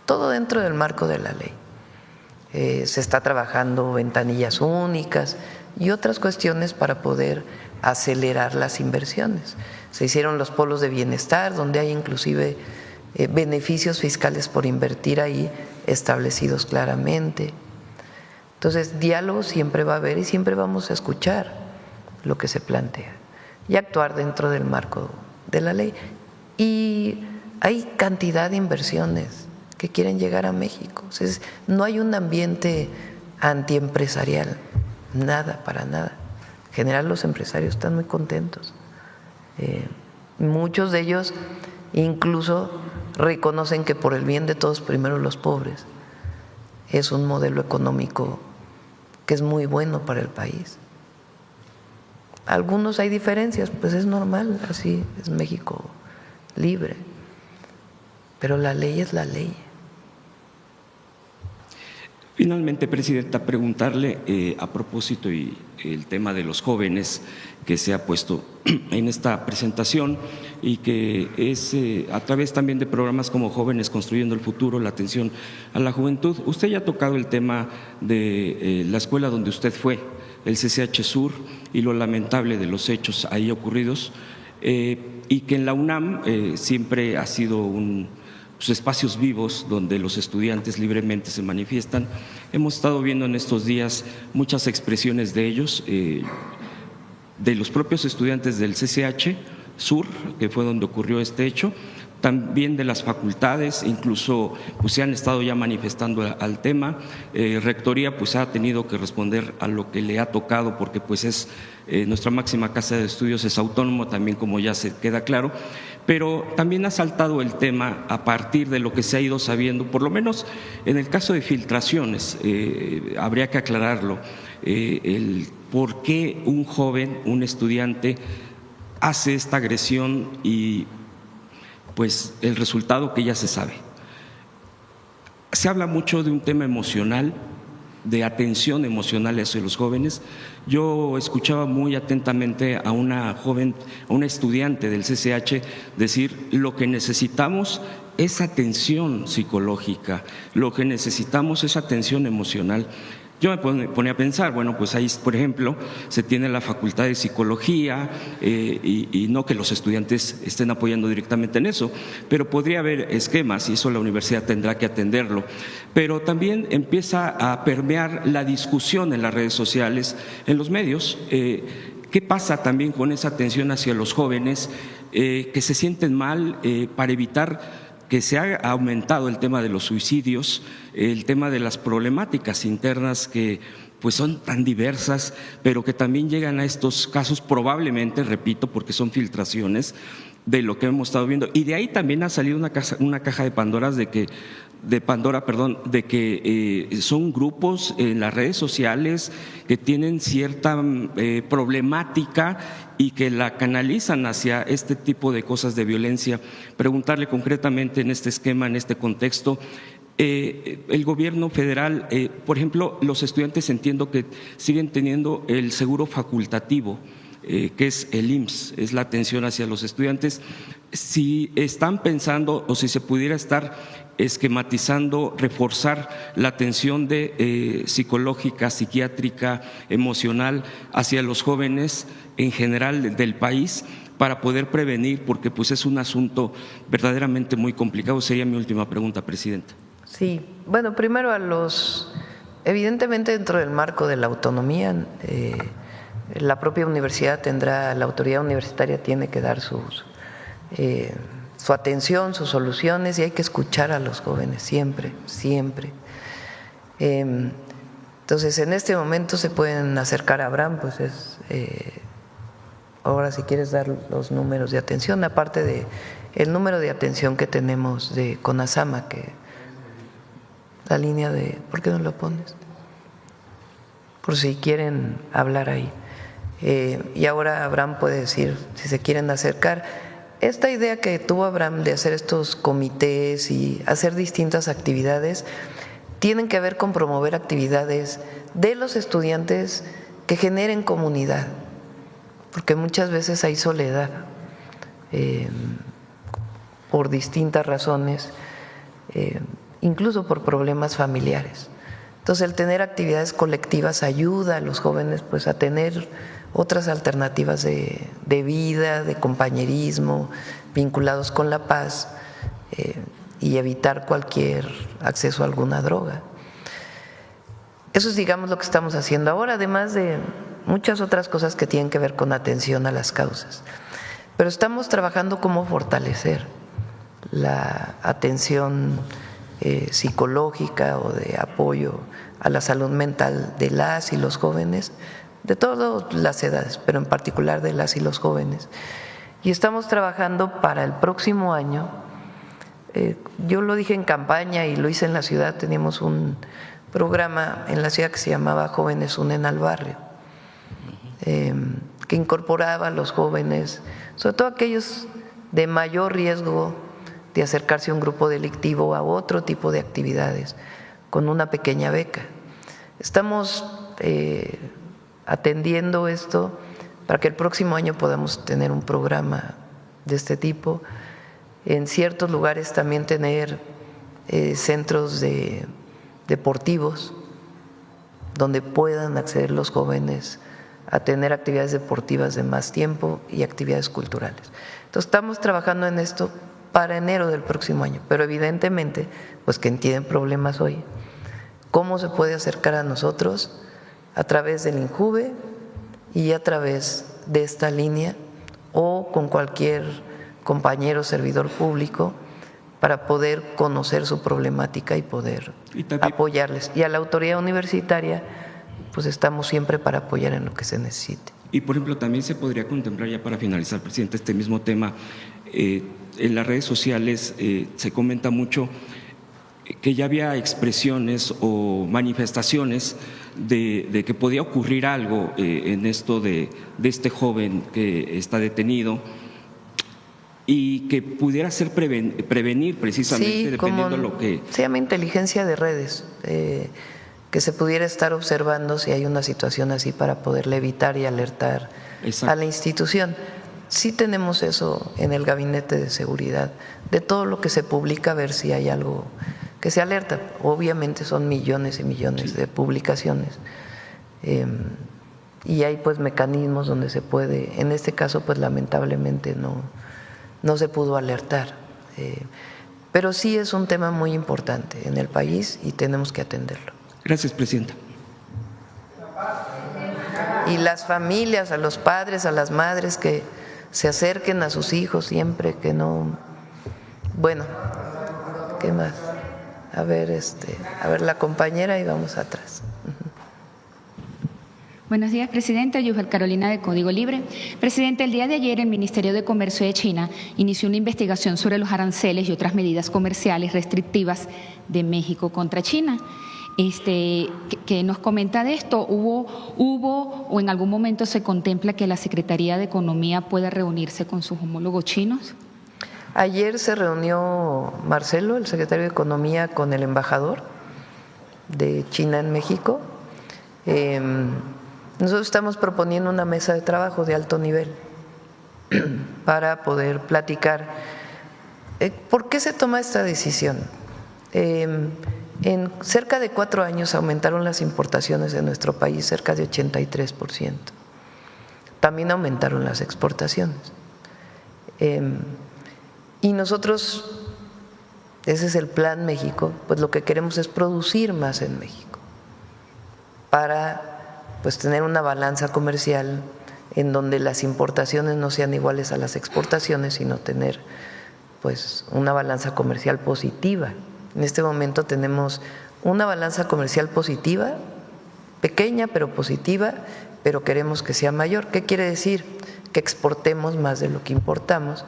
todo dentro del marco de la ley. Se está trabajando ventanillas únicas y otras cuestiones para poder acelerar las inversiones. Se hicieron los polos de bienestar, donde hay inclusive beneficios fiscales por invertir ahí establecidos claramente. Entonces, diálogo siempre va a haber y siempre vamos a escuchar lo que se plantea y actuar dentro del marco de la ley. Y hay cantidad de inversiones que quieren llegar a México. O sea, no hay un ambiente antiempresarial, nada, para nada. En general, los empresarios están muy contentos. Muchos de ellos incluso reconocen que por el bien de todos, primero los pobres, es un modelo económico que es muy bueno para el país. Algunos hay diferencias, pues es normal, así es México libre, pero la ley es la ley. Finalmente, Presidenta, preguntarle a propósito y el tema de los jóvenes que se ha puesto en esta presentación y que es a través también de programas como Jóvenes Construyendo el Futuro, la atención a la juventud. Usted ya ha tocado el tema de la escuela donde usted fue, el CCH Sur, y lo lamentable de los hechos ahí ocurridos, y que en la UNAM siempre ha sido espacios vivos donde los estudiantes libremente se manifiestan. Hemos estado viendo en estos días muchas expresiones de ellos, de los propios estudiantes del CCH Sur, que fue donde ocurrió este hecho, también de las facultades, incluso pues se han estado ya manifestando al tema. Rectoría pues ha tenido que responder a lo que le ha tocado, porque pues es nuestra máxima casa de estudios, es autónomo también, como ya se queda claro, pero también ha saltado el tema a partir de lo que se ha ido sabiendo, por lo menos en el caso de filtraciones, habría que aclararlo, el por qué un joven, un estudiante hace esta agresión y pues el resultado que ya se sabe. Se habla mucho de un tema emocional, de atención emocional hacia los jóvenes. Yo escuchaba muy atentamente a una joven, a una estudiante del CCH decir: lo que necesitamos es atención psicológica, lo que necesitamos es atención emocional. Yo me ponía a pensar, bueno, pues ahí, por ejemplo, se tiene la Facultad de Psicología y no que los estudiantes estén apoyando directamente en eso, pero podría haber esquemas y eso la universidad tendrá que atenderlo. Pero también empieza a permear la discusión en las redes sociales, en los medios. ¿Qué pasa también con esa atención hacia los jóvenes que se sienten mal para evitar que se ha aumentado el tema de los suicidios, el tema de las problemáticas internas que pues son tan diversas, pero que también llegan a estos casos probablemente, repito, porque son filtraciones de lo que hemos estado viendo? Y de ahí también ha salido una caja de Pandora de que son grupos en las redes sociales que tienen cierta problemática y que la canalizan hacia este tipo de cosas de violencia. Preguntarle concretamente en este esquema, en este contexto, el gobierno federal, por ejemplo, los estudiantes entiendo que siguen teniendo el seguro facultativo, que es el IMSS, es la atención hacia los estudiantes. Si están pensando o si se pudiera estar esquematizando, reforzar la atención psicológica, psiquiátrica, emocional hacia los jóvenes en general del país para poder prevenir, porque pues es un asunto verdaderamente muy complicado. Sería mi última pregunta, Presidenta. Sí, bueno, primero evidentemente dentro del marco de la autonomía, la propia universidad tendrá, la autoridad universitaria tiene que dar su atención, sus soluciones, y hay que escuchar a los jóvenes siempre, siempre. Entonces, en este momento se pueden acercar a Abraham, pues ahora si quieres dar los números de atención, aparte de el número de atención que tenemos de CONASAMA, que la línea de, ¿por qué no lo pones? Por si quieren hablar ahí. Y ahora Abraham puede decir si se quieren acercar. esta idea que tuvo Abraham de hacer estos comités y hacer distintas actividades tienen que ver con promover actividades de los estudiantes que generen comunidad, porque muchas veces hay soledad por distintas razones, incluso por problemas familiares. Entonces, el tener actividades colectivas ayuda a los jóvenes pues, a tener otras alternativas de vida, de compañerismo, vinculados con la paz y evitar cualquier acceso a alguna droga. Eso es, digamos, lo que estamos haciendo ahora, además de muchas otras cosas que tienen que ver con atención a las causas. Pero estamos trabajando cómo fortalecer la atención psicológica o de apoyo a la salud mental de las y los jóvenes, de todas las edades, pero en particular de las y los jóvenes. Y estamos trabajando para el próximo año, yo lo dije en campaña y lo hice en la ciudad, teníamos un programa en la ciudad que se llamaba Jóvenes Unen al Barrio, que incorporaba a los jóvenes, sobre todo aquellos de mayor riesgo de acercarse a un grupo delictivo, a otro tipo de actividades, con una pequeña beca. Estamos atendiendo esto para que el próximo año podamos tener un programa de este tipo. En ciertos lugares también tener centros deportivos donde puedan acceder los jóvenes a tener actividades deportivas de más tiempo y actividades culturales. Entonces estamos trabajando en esto para enero del próximo año, pero evidentemente pues quien tiene problemas hoy, ¿cómo se puede acercar a nosotros? A través del INJUVE y a través de esta línea o con cualquier compañero servidor público para poder conocer su problemática y poder apoyarles. Y a la autoridad universitaria pues estamos siempre para apoyar en lo que se necesite. Y por ejemplo también se podría contemplar, ya para finalizar, presidente, este mismo tema, en las redes sociales se comenta mucho que ya había expresiones o manifestaciones de que podía ocurrir algo en esto de este joven que está detenido y que pudiera ser prevenir precisamente, sí, dependiendo lo que… Se llama inteligencia de redes, que se pudiera estar observando si hay una situación así para poderle evitar y alertar Exacto. a la institución. Sí tenemos eso en el Gabinete de Seguridad, de todo lo que se publica, ver si hay algo que se alerta. Obviamente son millones y millones sí. de publicaciones y hay pues mecanismos donde se puede, en este caso pues lamentablemente no se pudo alertar, pero sí es un tema muy importante en el país y tenemos que atenderlo. Gracias, presidenta. Y las familias, a los padres, a las madres que se acerquen a sus hijos siempre, que no… Bueno, ¿qué más? A ver, la compañera y vamos atrás. Buenos días, presidenta. Yujel Carolina, de Código Libre. Presidente, el día de ayer el Ministerio de Comercio de China inició una investigación sobre los aranceles y otras medidas comerciales restrictivas de México contra China. ¿Qué nos comenta de esto? ¿Hubo o en algún momento se contempla que la Secretaría de Economía pueda reunirse con sus homólogos chinos? Ayer se reunió Marcelo, el secretario de Economía, con el embajador de China en México. Nosotros estamos proponiendo una mesa de trabajo de alto nivel para poder platicar. ¿Por qué se toma esta decisión? En cerca de 4 años aumentaron las importaciones de nuestro país cerca de 83%. También aumentaron las exportaciones. Y nosotros, ese es el Plan México, pues lo que queremos es producir más en México para pues tener una balanza comercial en donde las importaciones no sean iguales a las exportaciones, sino tener pues una balanza comercial positiva. En este momento tenemos una balanza comercial positiva, pequeña pero positiva, pero queremos que sea mayor. ¿Qué quiere decir? Que exportemos más de lo que importamos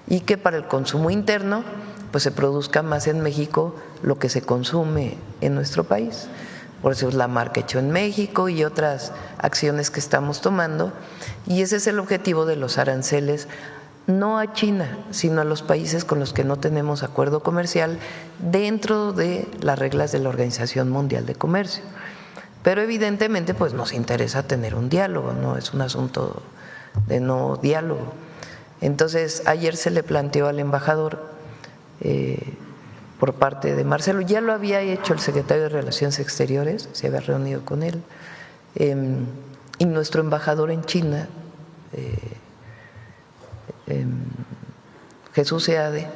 y que para el consumo interno pues se produzca más en México lo que se consume en nuestro país. Por eso es la marca Hecho en México y otras acciones que estamos tomando, y ese es el objetivo de los aranceles no a China, sino a los países con los que no tenemos acuerdo comercial dentro de las reglas de la Organización Mundial de Comercio. Pero evidentemente pues nos interesa tener un diálogo, no es un asunto de no diálogo. Entonces ayer se le planteó al embajador por parte de Marcelo, ya lo había hecho el secretario de Relaciones Exteriores, se había reunido con él, y nuestro embajador en China, Jesús Seade,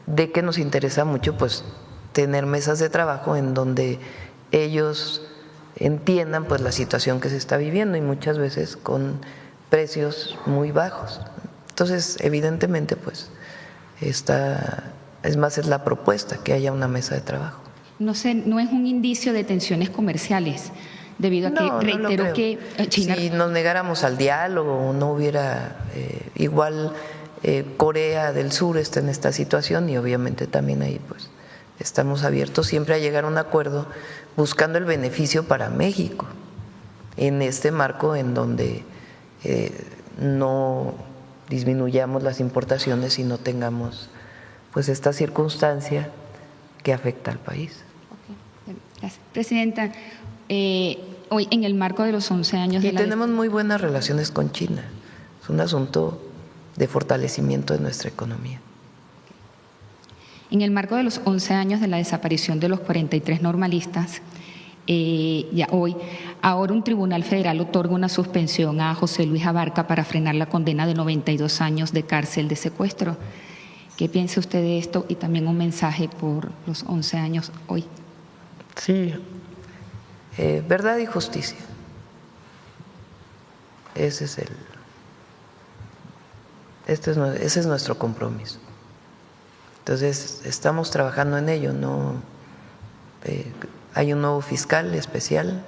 de que nos interesa mucho pues tener mesas de trabajo en donde ellos entiendan pues la situación que se está viviendo y muchas veces con precios muy bajos. Entonces, evidentemente pues es la propuesta que haya una mesa de trabajo. No sé, no es un indicio de tensiones comerciales, debido a que reitero que China… Si nos negáramos al diálogo, no hubiera igual Corea del Sur está en esta situación y obviamente también ahí pues estamos abiertos siempre a llegar a un acuerdo buscando el beneficio para México en este marco en donde no disminuyamos las importaciones y no tengamos pues esta circunstancia que afecta al país. Gracias. Presidenta, hoy en el marco de los 11 años de y tenemos muy buenas relaciones con China, es un asunto de fortalecimiento de nuestra economía. En el marco de los 11 años de la desaparición de los 43 normalistas, ahora un tribunal federal otorga una suspensión a José Luis Abarca para frenar la condena de 92 años de cárcel de secuestro. ¿Qué piensa usted de esto? Y también un mensaje por los 11 años hoy. Sí, verdad y justicia. Ese es nuestro compromiso. Entonces, estamos trabajando en ello. Hay un nuevo fiscal especial,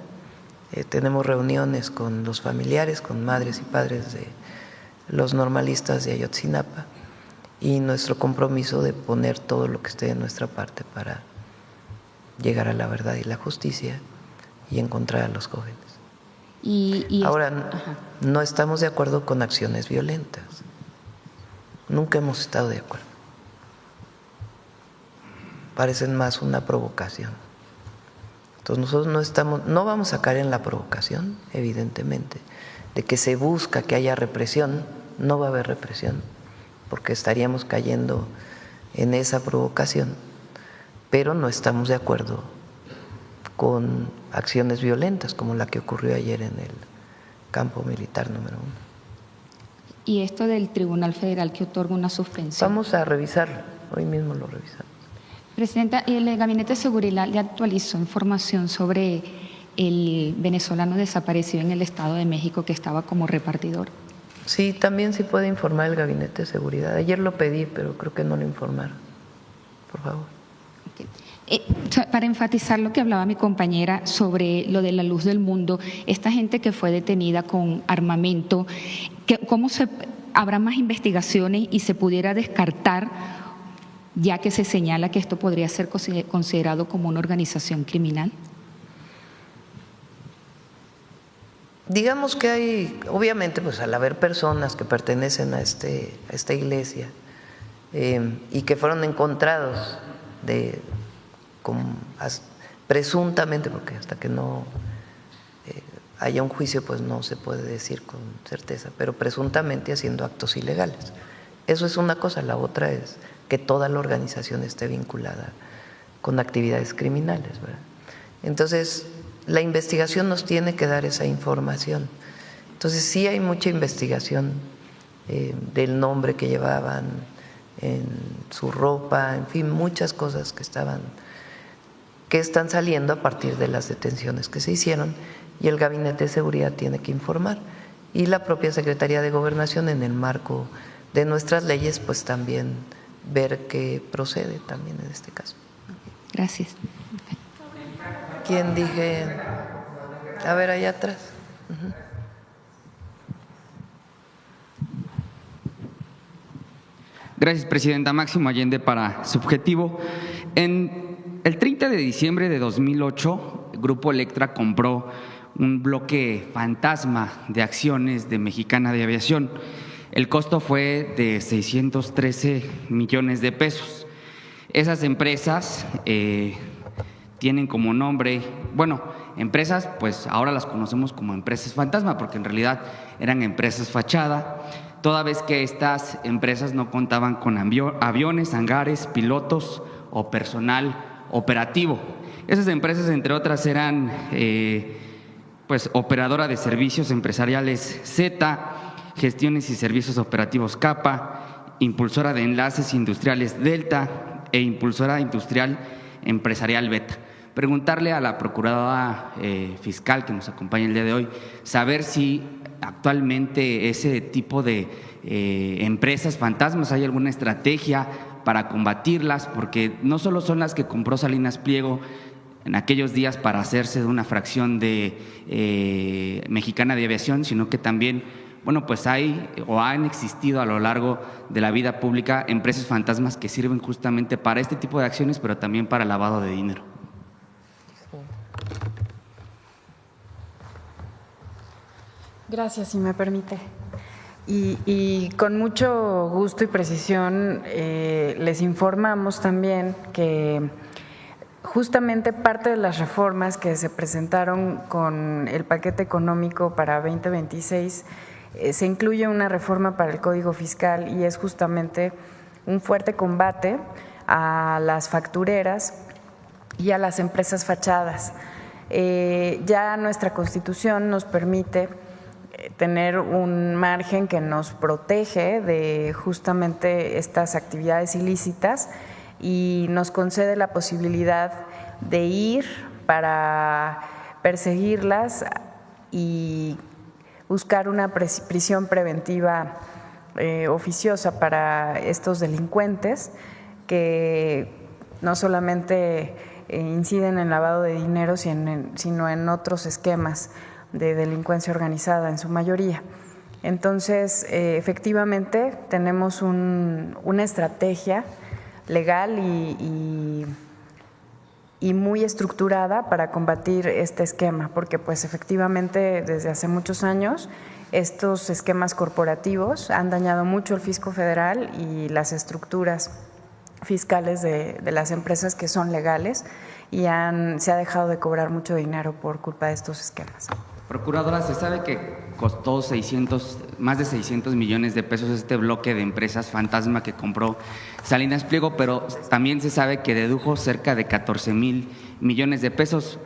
tenemos reuniones con los familiares, con madres y padres de los normalistas de Ayotzinapa y nuestro compromiso de poner todo lo que esté de nuestra parte para llegar a la verdad y la justicia y encontrar a los jóvenes. Ahora, no estamos de acuerdo con acciones violentas. Nunca hemos estado de acuerdo. Parecen más una provocación. Entonces nosotros no vamos a caer en la provocación, evidentemente, de que se busca que haya represión. No va a haber represión, porque estaríamos cayendo en esa provocación, pero no estamos de acuerdo con acciones violentas como la que ocurrió ayer en el campo militar número 1. ¿Y esto del Tribunal Federal que otorga una suspensión? Vamos a revisarlo, hoy mismo lo revisamos. Presidenta, el Gabinete de Seguridad ya actualizó información sobre el venezolano desaparecido en el Estado de México que estaba como repartidor. Sí, también sí puede informar el Gabinete de Seguridad. Ayer lo pedí, pero creo que no lo informaron. Por favor. Para enfatizar lo que hablaba mi compañera sobre lo de la luz del mundo, esta gente que fue detenida con armamento, ¿habrá más investigaciones y se pudiera descartar, ya que se señala que esto podría ser considerado como una organización criminal? Digamos que hay, obviamente, pues al haber personas que pertenecen a esta iglesia y que fueron encontrados presuntamente, porque hasta que no haya un juicio pues no se puede decir con certeza, pero presuntamente haciendo actos ilegales. Eso es una cosa, la otra es que toda la organización esté vinculada con actividades criminales, ¿verdad? Entonces, la investigación nos tiene que dar esa información. Entonces, sí hay mucha investigación del nombre que llevaban, en su ropa, en fin, muchas cosas que están saliendo a partir de las detenciones que se hicieron y el Gabinete de Seguridad tiene que informar. Y la propia Secretaría de Gobernación, en el marco de nuestras leyes, pues también ver qué procede también en este caso. Gracias. ¿Quién dije? A ver, allá atrás. Gracias, Presidenta. Máximo Allende para Subjetivo. El 30 de diciembre de 2008, el Grupo Electra compró un bloque fantasma de acciones de Mexicana de Aviación. El costo fue de 613 millones de pesos. Esas empresas tienen como nombre, bueno, empresas, pues ahora las conocemos como empresas fantasma, porque en realidad eran empresas fachada, toda vez que estas empresas no contaban con aviones, hangares, pilotos o personal operativo. Esas empresas, entre otras, eran pues operadora de servicios empresariales Z, gestiones y servicios operativos Capa, impulsora de enlaces industriales Delta e impulsora industrial empresarial Beta. Preguntarle a la procuradora fiscal que nos acompaña el día de hoy, saber si actualmente ese tipo de empresas fantasmas, ¿hay alguna estrategia para combatirlas? Porque no solo son las que compró Salinas Pliego en aquellos días para hacerse de una fracción de Mexicana de Aviación, sino que también, bueno, pues hay o han existido a lo largo de la vida pública empresas fantasmas que sirven justamente para este tipo de acciones, pero también para lavado de dinero. Gracias, si me permite. Y con mucho gusto y precisión les informamos también que justamente parte de las reformas que se presentaron con el paquete económico para 2026 se incluye una reforma para el Código Fiscal y es justamente un fuerte combate a las factureras y a las empresas fachadas. Ya nuestra Constitución nos permite tener un margen que nos protege de justamente estas actividades ilícitas y nos concede la posibilidad de ir para perseguirlas y buscar una prisión preventiva oficiosa para estos delincuentes que no solamente inciden en lavado de dinero, sino en otros esquemas de delincuencia organizada en su mayoría. Entonces, efectivamente, tenemos una estrategia legal y muy estructurada para combatir este esquema, porque pues efectivamente desde hace muchos años estos esquemas corporativos han dañado mucho el fisco federal y las estructuras fiscales de las empresas que son legales y se ha dejado de cobrar mucho dinero por culpa de estos esquemas. Procuradora, se sabe que costó más de 600 millones de pesos este bloque de empresas fantasma que compró Salinas Pliego, pero también se sabe que dedujo cerca de 14,000 millones de pesos.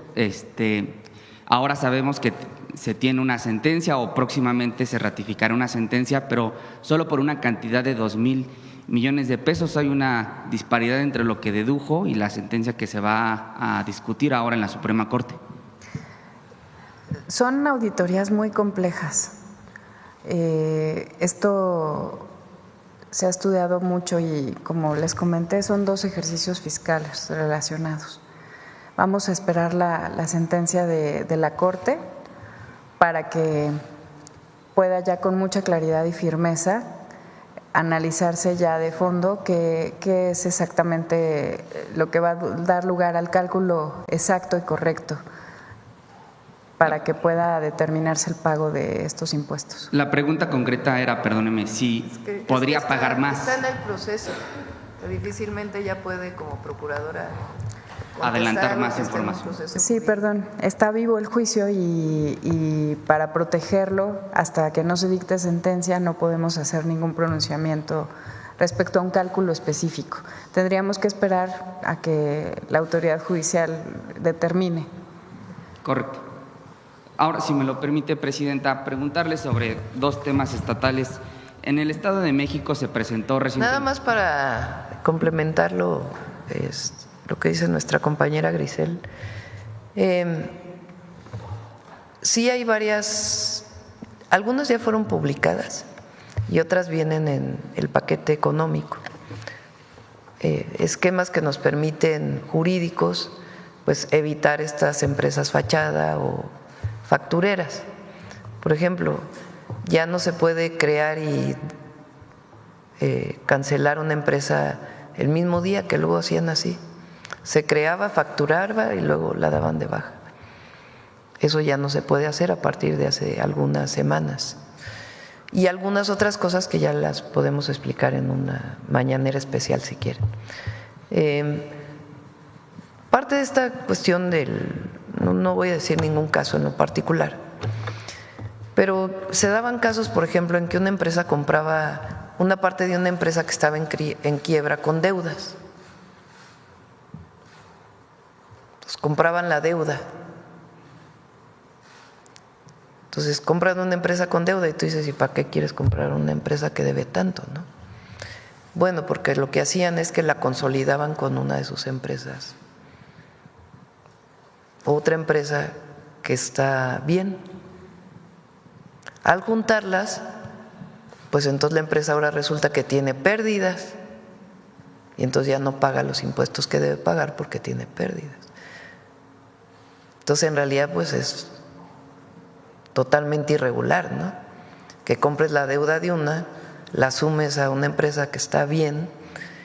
Ahora sabemos que se tiene una sentencia o próximamente se ratificará una sentencia, pero solo por una cantidad de 2,000 millones de pesos. Hay una disparidad entre lo que dedujo y la sentencia que se va a discutir ahora en la Suprema Corte. Son auditorías muy complejas. Esto se ha estudiado mucho y, como les comenté, son 2 ejercicios fiscales relacionados. Vamos a esperar la sentencia de la Corte para que pueda ya con mucha claridad y firmeza analizarse ya de fondo qué es exactamente lo que va a dar lugar al cálculo exacto y correcto para que pueda determinarse el pago de estos impuestos. La pregunta concreta era, perdóneme, si podría pagar más. Está en el proceso, difícilmente ya puede como procuradora adelantar más información. Sí, perdón, está vivo el juicio y para protegerlo, hasta que no se dicte sentencia, no podemos hacer ningún pronunciamiento respecto a un cálculo específico. Tendríamos que esperar a que la autoridad judicial determine. Correcto. Ahora, si me lo permite, Presidenta, preguntarle sobre 2 temas estatales. En el Estado de México se presentó recientemente… Nada más para complementarlo, lo que dice nuestra compañera Grisel. Sí hay varias, algunas ya fueron publicadas y otras vienen en el paquete económico. Esquemas que nos permiten jurídicos pues evitar estas empresas fachada o factureras. Por ejemplo, ya no se puede crear y cancelar una empresa el mismo día, que luego hacían así. Se creaba, facturaba y luego la daban de baja. Eso ya no se puede hacer a partir de hace algunas semanas. y algunas otras cosas que ya las podemos explicar en una mañanera especial si quieren. Parte de esta cuestión no voy a decir ningún caso en lo particular, pero se daban casos, por ejemplo, en que una empresa compraba una parte de una empresa que estaba en quiebra con deudas. Entonces compraban la deuda. Entonces compran una empresa con deuda y tú dices, ¿y para qué quieres comprar una empresa que debe tanto, no? Bueno, porque lo que hacían es que la consolidaban con una de sus empresas. Otra empresa que está bien. Al juntarlas, pues entonces la empresa ahora resulta que tiene pérdidas y entonces ya no paga los impuestos que debe pagar porque tiene pérdidas. Entonces en realidad pues es totalmente irregular, ¿no? Que compres la deuda de una, la sumes a una empresa que está bien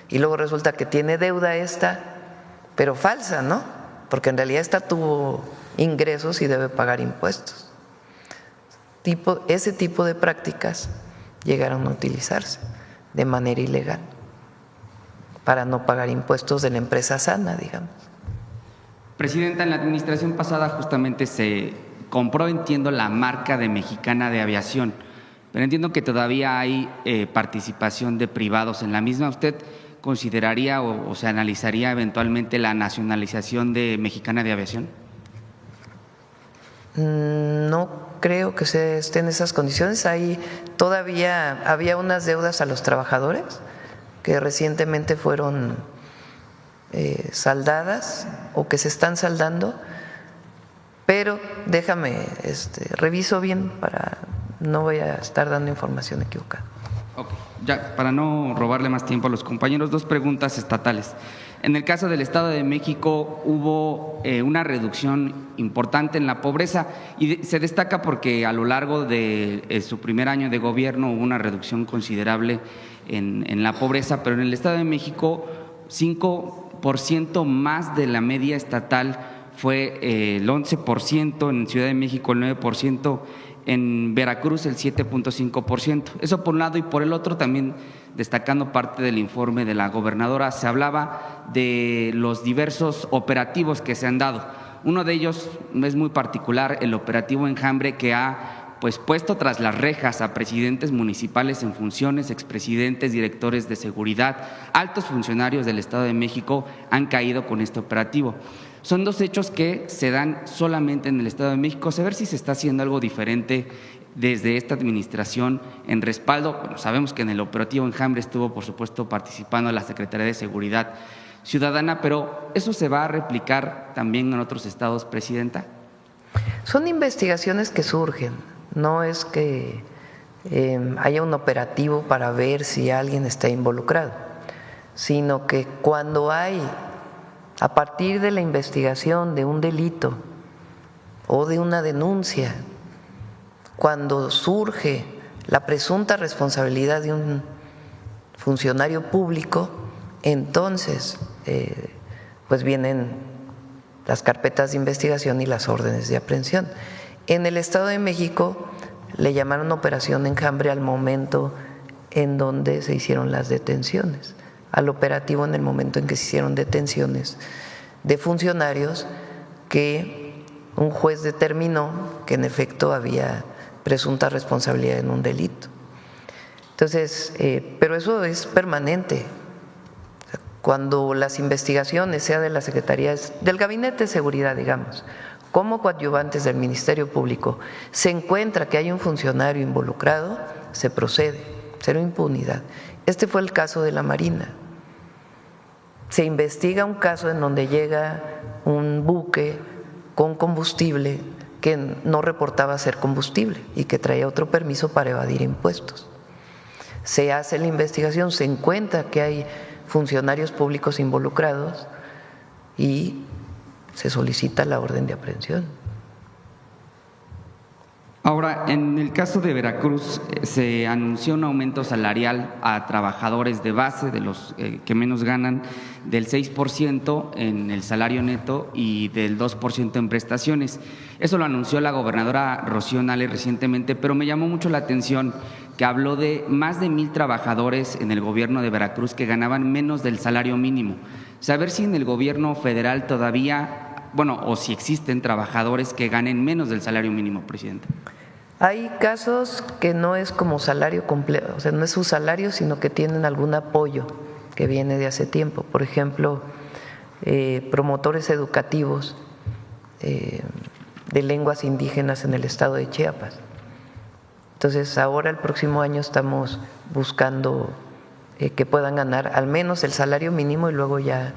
y luego resulta que tiene deuda esta, pero falsa, ¿no? Porque en realidad esta tuvo ingresos y debe pagar impuestos. Ese tipo de prácticas llegaron a utilizarse de manera ilegal para no pagar impuestos de la empresa sana, digamos. Presidenta, en la administración pasada justamente se compró, entiendo, la marca de Mexicana de Aviación, pero entiendo que todavía hay participación de privados en la misma. ¿Usted consideraría o se analizaría eventualmente la nacionalización de Mexicana de Aviación? No creo que se esté en esas condiciones. Ahí todavía había unas deudas a los trabajadores que recientemente fueron saldadas o que se están saldando, pero déjame, reviso bien no voy a estar dando información equivocada. Ok, ya para no robarle más tiempo a los compañeros, 2 preguntas estatales. En el caso del Estado de México hubo una reducción importante en la pobreza y se destaca porque a lo largo de su primer año de gobierno hubo una reducción considerable en la pobreza, pero en el Estado de México 5% más de la media estatal fue el 11%, en Ciudad de México el 9%, en Veracruz el 7.5%. Eso por un lado, y por el otro también, destacando parte del informe de la gobernadora, se hablaba de los diversos operativos que se han dado. Uno de ellos es muy particular, el operativo Enjambre, que ha puesto tras las rejas a presidentes municipales en funciones, expresidentes, directores de seguridad, altos funcionarios del Estado de México han caído con este operativo. Son 2 hechos que se dan solamente en el Estado de México. Saber si se está haciendo algo diferente desde esta administración en respaldo. Bueno, sabemos que en el operativo Enjambre estuvo, por supuesto, participando la Secretaría de Seguridad Ciudadana, pero ¿eso se va a replicar también en otros estados, Presidenta? Son investigaciones que surgen, no es que haya un operativo para ver si alguien está involucrado, sino que cuando hay, a partir de la investigación de un delito o de una denuncia, cuando surge la presunta responsabilidad de un funcionario público, entonces pues vienen las carpetas de investigación y las órdenes de aprehensión. En el Estado de México le llamaron Operación Enjambre al momento en donde se hicieron las detenciones, al operativo en el momento en que se hicieron detenciones de funcionarios que un juez determinó que en efecto había presunta responsabilidad en un delito. Entonces, pero eso es permanente. Cuando las investigaciones, sea de la Secretaría, del Gabinete de Seguridad, digamos, como coadyuvantes del Ministerio Público, se encuentra que hay un funcionario involucrado, se procede, cero impunidad. Este fue el caso de la Marina. Se investiga un caso en donde llega un buque con combustible que no reportaba ser combustible y que traía otro permiso para evadir impuestos. Se hace la investigación, se encuentra que hay funcionarios públicos involucrados y se solicita la orden de aprehensión. Ahora, en el caso de Veracruz, se anunció un aumento salarial a trabajadores de base, de los que menos ganan, del 6% en el salario neto y del 2% en prestaciones. Eso lo anunció la gobernadora Rocío Nale recientemente, pero me llamó mucho la atención que habló de más de 1,000 trabajadores en el gobierno de Veracruz que ganaban menos del salario mínimo. Saber si en el gobierno federal todavía, o si existen trabajadores que ganen menos del salario mínimo, presidente. Hay casos que no es como salario completo, o sea, no es su salario, sino que tienen algún apoyo que viene de hace tiempo. Por ejemplo, promotores educativos de lenguas indígenas en el estado de Chiapas. Entonces, ahora el próximo año estamos buscando que puedan ganar al menos el salario mínimo y luego ya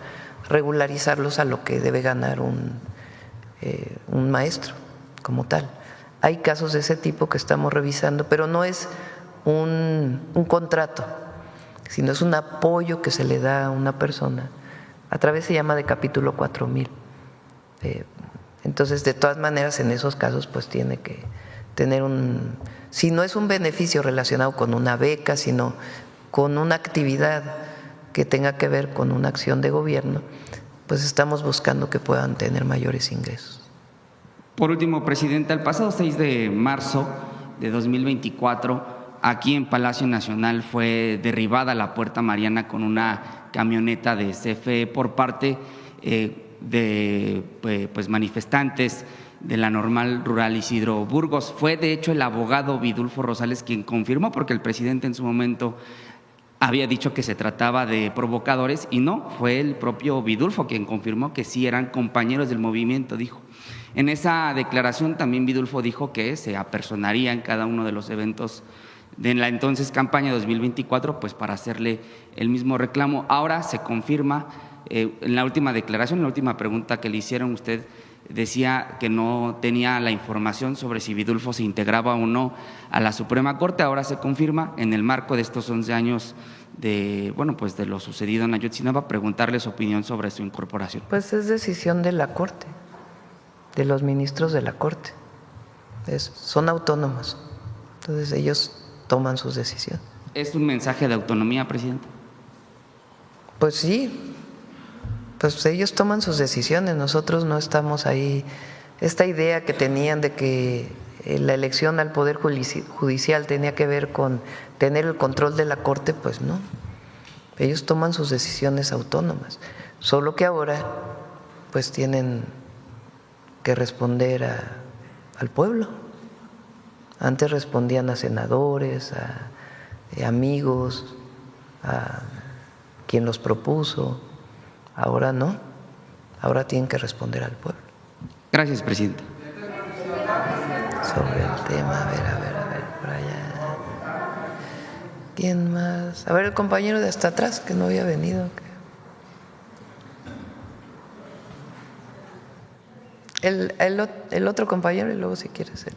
regularizarlos a lo que debe ganar un maestro como tal. Hay casos de ese tipo que estamos revisando, pero no es un contrato, sino es un apoyo que se le da a una persona. A través se llama de capítulo 4000. Entonces, de todas maneras, en esos casos, pues tiene que tener si no es un beneficio relacionado con una beca, sino con una actividad que tenga que ver con una acción de gobierno, pues estamos buscando que puedan tener mayores ingresos. Por último, presidenta, el pasado 6 de marzo de 2024, aquí en Palacio Nacional fue derribada la Puerta Mariana con una camioneta de CFE por parte de manifestantes de la Normal Rural Isidro Burgos. Fue de hecho el abogado Vidulfo Rosales quien confirmó, porque el presidente en su momento había dicho que se trataba de provocadores y no, fue el propio Vidulfo quien confirmó que sí eran compañeros del movimiento, dijo. En esa declaración también Vidulfo dijo que se apersonaría en cada uno de los eventos de la entonces campaña 2024, pues para hacerle el mismo reclamo. Ahora se confirma, en la última declaración, en la última pregunta que le hicieron, usted decía que no tenía la información sobre si Vidulfo se integraba o no a la Suprema Corte. Ahora se confirma en el marco de estos 11 años de lo sucedido en Ayotzinapa, preguntarle su opinión sobre su incorporación. Pues es decisión de la Corte, de los ministros de la Corte. Son autónomos, entonces ellos toman sus decisiones. ¿Es un mensaje de autonomía, presidente? Pues sí. Pues ellos toman sus decisiones, nosotros no estamos ahí. Esta idea que tenían de que la elección al Poder Judicial tenía que ver con tener el control de la Corte, pues no. Ellos toman sus decisiones autónomas, solo que ahora pues tienen que responder al pueblo. Antes respondían a senadores, a amigos, a quien los propuso. Ahora no, ahora tienen que responder al pueblo. Gracias, presidente. Sobre el tema, a ver, por allá. ¿Quién más? A ver, el compañero de hasta atrás que no había venido. El otro compañero y luego si quieres él.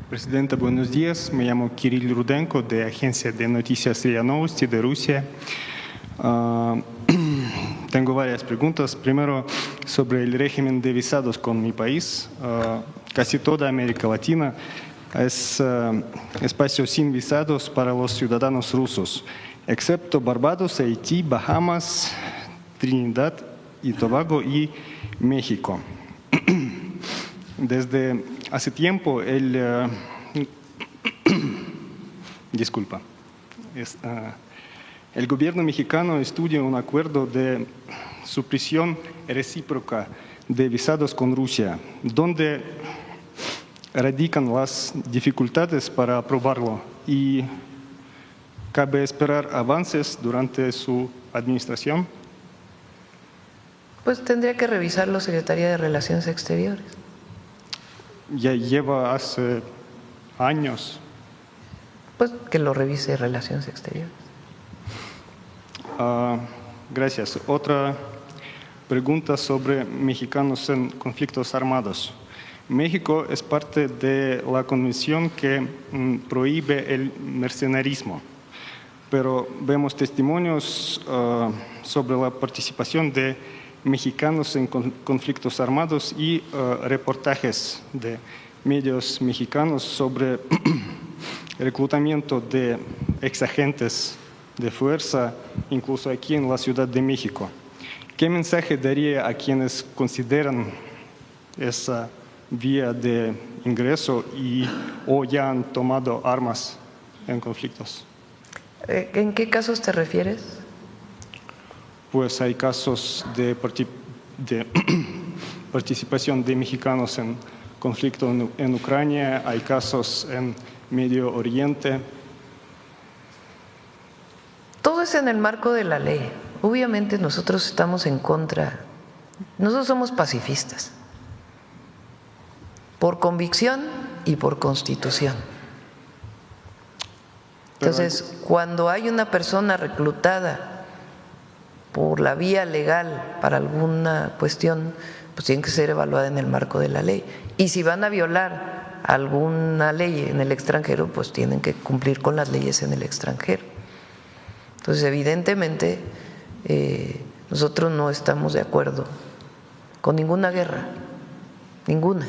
Presidenta, buenos días. Me llamo Kirill Rudenko de Agencia de Noticias RIA Novosti de Rusia. Tengo varias preguntas. Primero, sobre el régimen de visados con mi país. Casi toda América Latina es espacio sin visados para los ciudadanos rusos, excepto Barbados, Haití, Bahamas, Trinidad y Tobago y México. Desde hace tiempo el gobierno mexicano estudia un acuerdo de supresión recíproca de visados con Rusia, donde radican las dificultades para aprobarlo y cabe esperar avances durante su administración. Pues tendría que revisarlo Secretaría de Relaciones Exteriores. Ya lleva hace años. Pues que lo revise Relaciones Exteriores. Gracias. Otra pregunta sobre mexicanos en conflictos armados. México es parte de la convención que prohíbe el mercenarismo, pero vemos testimonios sobre la participación de mexicanos en conflictos armados y reportajes de medios mexicanos sobre reclutamiento de exagentes de fuerza, incluso aquí en la Ciudad de México. ¿Qué mensaje daría a quienes consideran esa vía de ingreso o ya han tomado armas en conflictos? ¿En qué casos te refieres? Pues hay casos de participación de mexicanos en conflicto en Ucrania, hay casos en Medio Oriente. Todo es en el marco de la ley. Obviamente nosotros estamos en contra, nosotros somos pacifistas, por convicción y por constitución. Entonces, cuando hay una persona reclutada por la vía legal para alguna cuestión, pues tiene que ser evaluada en el marco de la ley. Y si van a violar alguna ley en el extranjero, pues tienen que cumplir con las leyes en el extranjero. Entonces, evidentemente, nosotros no estamos de acuerdo con ninguna guerra, ninguna.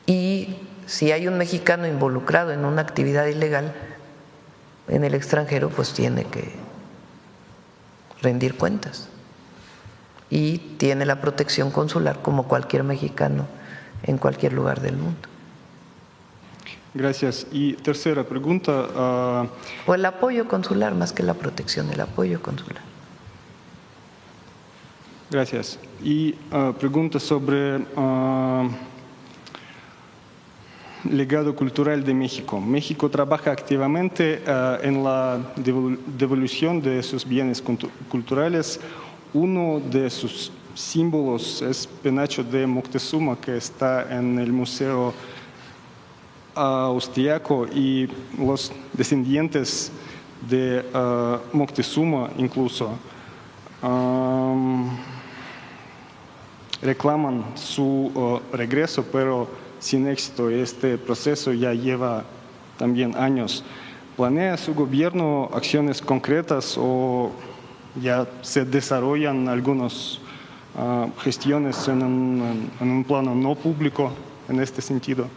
Y si hay un mexicano involucrado en una actividad ilegal en el extranjero, pues tiene que rendir cuentas y tiene la protección consular como cualquier mexicano en cualquier lugar del mundo. Gracias. Y tercera pregunta. O el apoyo consular, más que la protección, el apoyo consular. Gracias. Y pregunta sobre legado cultural de México. México trabaja activamente en la devolución de sus bienes culturales. Uno de sus símbolos es penacho de Moctezuma, que está en el Museo Austriaco, y los descendientes de Moctezuma incluso reclaman su regreso, pero sin éxito. Este proceso ya lleva también años. ¿Planea su gobierno acciones concretas o ya se desarrollan algunas gestiones en un plano no público en este sentido?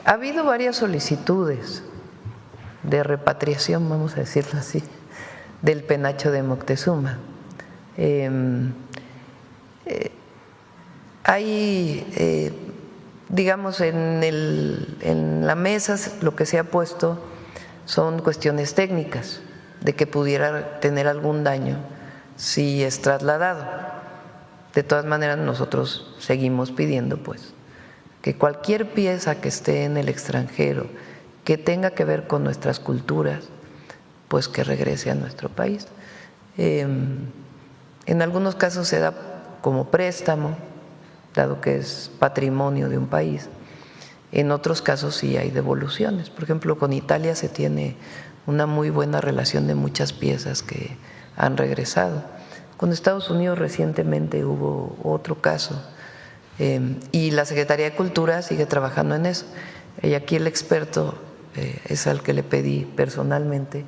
Ha habido varias solicitudes de repatriación, vamos a decirlo así, del penacho de Moctezuma. Hay, digamos, en la mesa lo que se ha puesto son cuestiones técnicas, de que pudiera tener algún daño si es trasladado. De todas maneras, nosotros seguimos pidiendo, pues, que cualquier pieza que esté en el extranjero que tenga que ver con nuestras culturas, pues que regrese a nuestro país. En algunos casos se da como préstamo, dado que es patrimonio de un país. En otros casos sí hay devoluciones. Por ejemplo, con Italia se tiene una muy buena relación de muchas piezas que han regresado. Con Estados Unidos recientemente hubo otro caso. Y la Secretaría de Cultura sigue trabajando en eso. Y aquí el experto es al que le pedí personalmente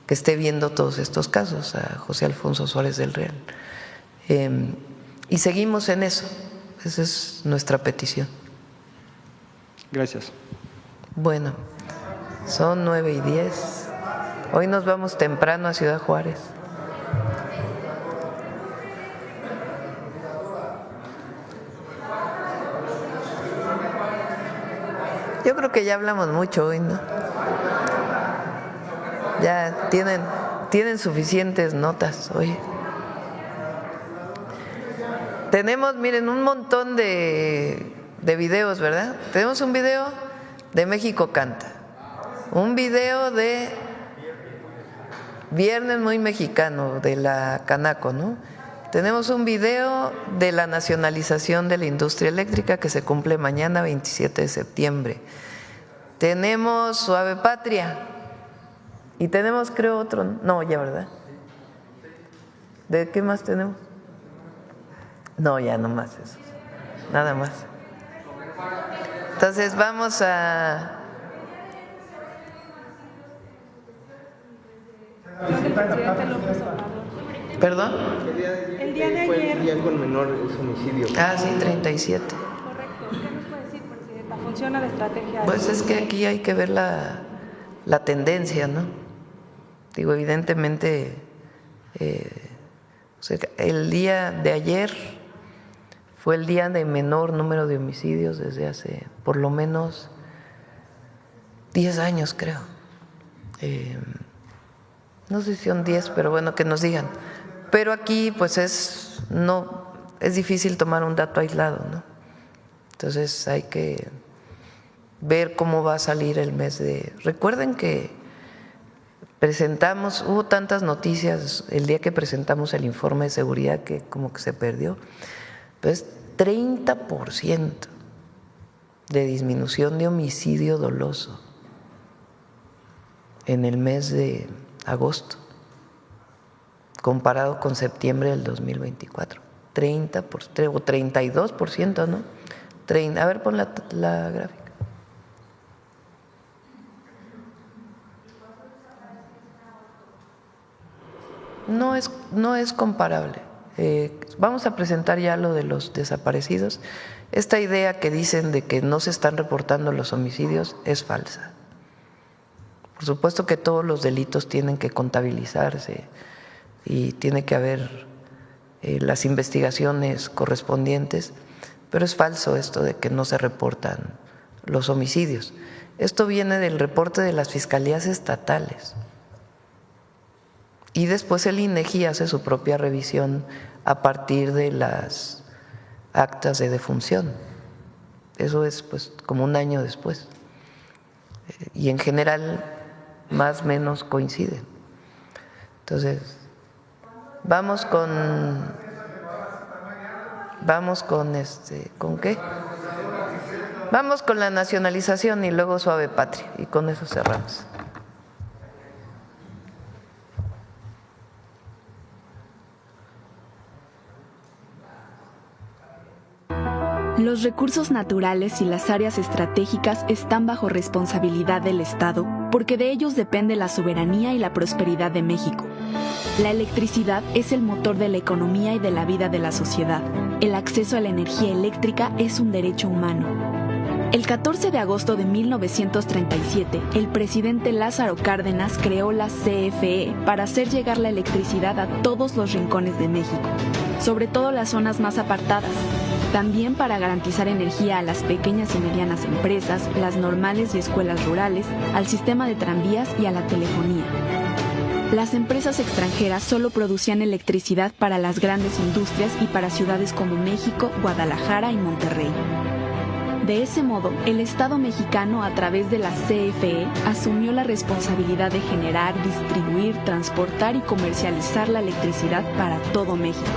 que esté viendo todos estos casos, a José Alfonso Suárez del Real. Y seguimos en eso. Esa es nuestra petición. Gracias. Bueno, son 9:10. Hoy nos vamos temprano a Ciudad Juárez. Yo creo que ya hablamos mucho hoy, ¿no? Ya tienen suficientes notas hoy. Tenemos, miren, un montón de videos, ¿verdad? Tenemos un video de México Canta, un video de Viernes Muy Mexicano de la Canaco, ¿no? Tenemos un video de la nacionalización de la industria eléctrica que se cumple mañana, 27 de septiembre. Tenemos Suave Patria y tenemos, creo, otro, no, ya, ¿verdad? ¿De qué más tenemos? No, ya no más eso, nada más. Entonces vamos a... ¿Perdón? El día de ayer. El día con menor homicidio. Ah, sí, 37. Correcto. ¿Qué nos puede decir, Presidenta? ¿Funciona la estrategia? Pues es que aquí hay que ver la tendencia, ¿no? Digo, evidentemente, el día de ayer fue el día de menor número de homicidios desde hace por lo menos 10 años, creo. No sé si son 10, pero bueno, que nos digan. Pero aquí pues es difícil tomar un dato aislado, ¿no? Entonces hay que ver cómo va a salir el mes de… Recuerden que hubo tantas noticias el día que presentamos el informe de seguridad que como que se perdió. Pues 30% de disminución de homicidio doloso en el mes de agosto, comparado con septiembre del 2024. 30% o 32%, ¿no? A ver, pon la gráfica. No es comparable. Vamos a presentar ya lo de los desaparecidos. Esta idea que dicen de que no se están reportando los homicidios es falsa. Por supuesto que todos los delitos tienen que contabilizarse y tiene que haber las investigaciones correspondientes, pero es falso esto de que no se reportan los homicidios. Esto viene del reporte de las fiscalías estatales. Y después el INEGI hace su propia revisión a partir de las actas de defunción. Eso es pues como un año después. Y en general más o menos coinciden. Entonces, vamos con ¿con qué? Vamos con la nacionalización y luego Suave Patria, y con eso cerramos. Los recursos naturales y las áreas estratégicas están bajo responsabilidad del Estado porque de ellos depende la soberanía y la prosperidad de México. La electricidad es el motor de la economía y de la vida de la sociedad. El acceso a la energía eléctrica es un derecho humano. El 14 de agosto de 1937, el presidente Lázaro Cárdenas creó la CFE para hacer llegar la electricidad a todos los rincones de México, sobre todo las zonas más apartadas. También para garantizar energía a las pequeñas y medianas empresas, las normales y escuelas rurales, al sistema de tranvías y a la telefonía. Las empresas extranjeras solo producían electricidad para las grandes industrias y para ciudades como México, Guadalajara y Monterrey. De ese modo, el Estado mexicano, a través de la CFE, asumió la responsabilidad de generar, distribuir, transportar y comercializar la electricidad para todo México.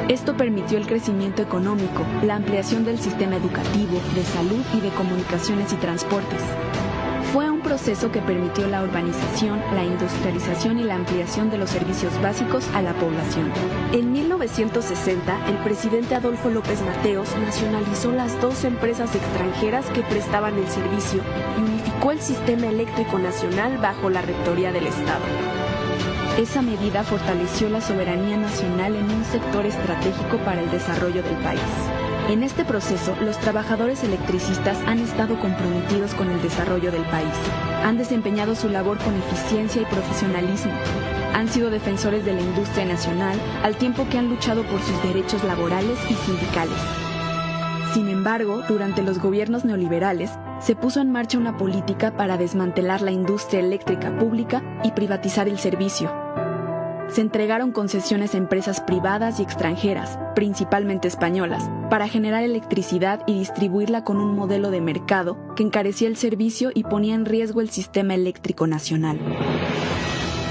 Esto permitió el crecimiento económico, la ampliación del sistema educativo, de salud y de comunicaciones y transportes. Fue un proceso que permitió la urbanización, la industrialización y la ampliación de los servicios básicos a la población. En 1960, el presidente Adolfo López Mateos nacionalizó las 2 empresas extranjeras que prestaban el servicio y unificó el sistema eléctrico nacional bajo la rectoría del Estado. Esa medida fortaleció la soberanía nacional en un sector estratégico para el desarrollo del país. En este proceso, los trabajadores electricistas han estado comprometidos con el desarrollo del país. Han desempeñado su labor con eficiencia y profesionalismo. Han sido defensores de la industria nacional, al tiempo que han luchado por sus derechos laborales y sindicales. Sin embargo, durante los gobiernos neoliberales, se puso en marcha una política para desmantelar la industria eléctrica pública y privatizar el servicio. Se entregaron concesiones a empresas privadas y extranjeras, principalmente españolas, para generar electricidad y distribuirla con un modelo de mercado que encarecía el servicio y ponía en riesgo el sistema eléctrico nacional.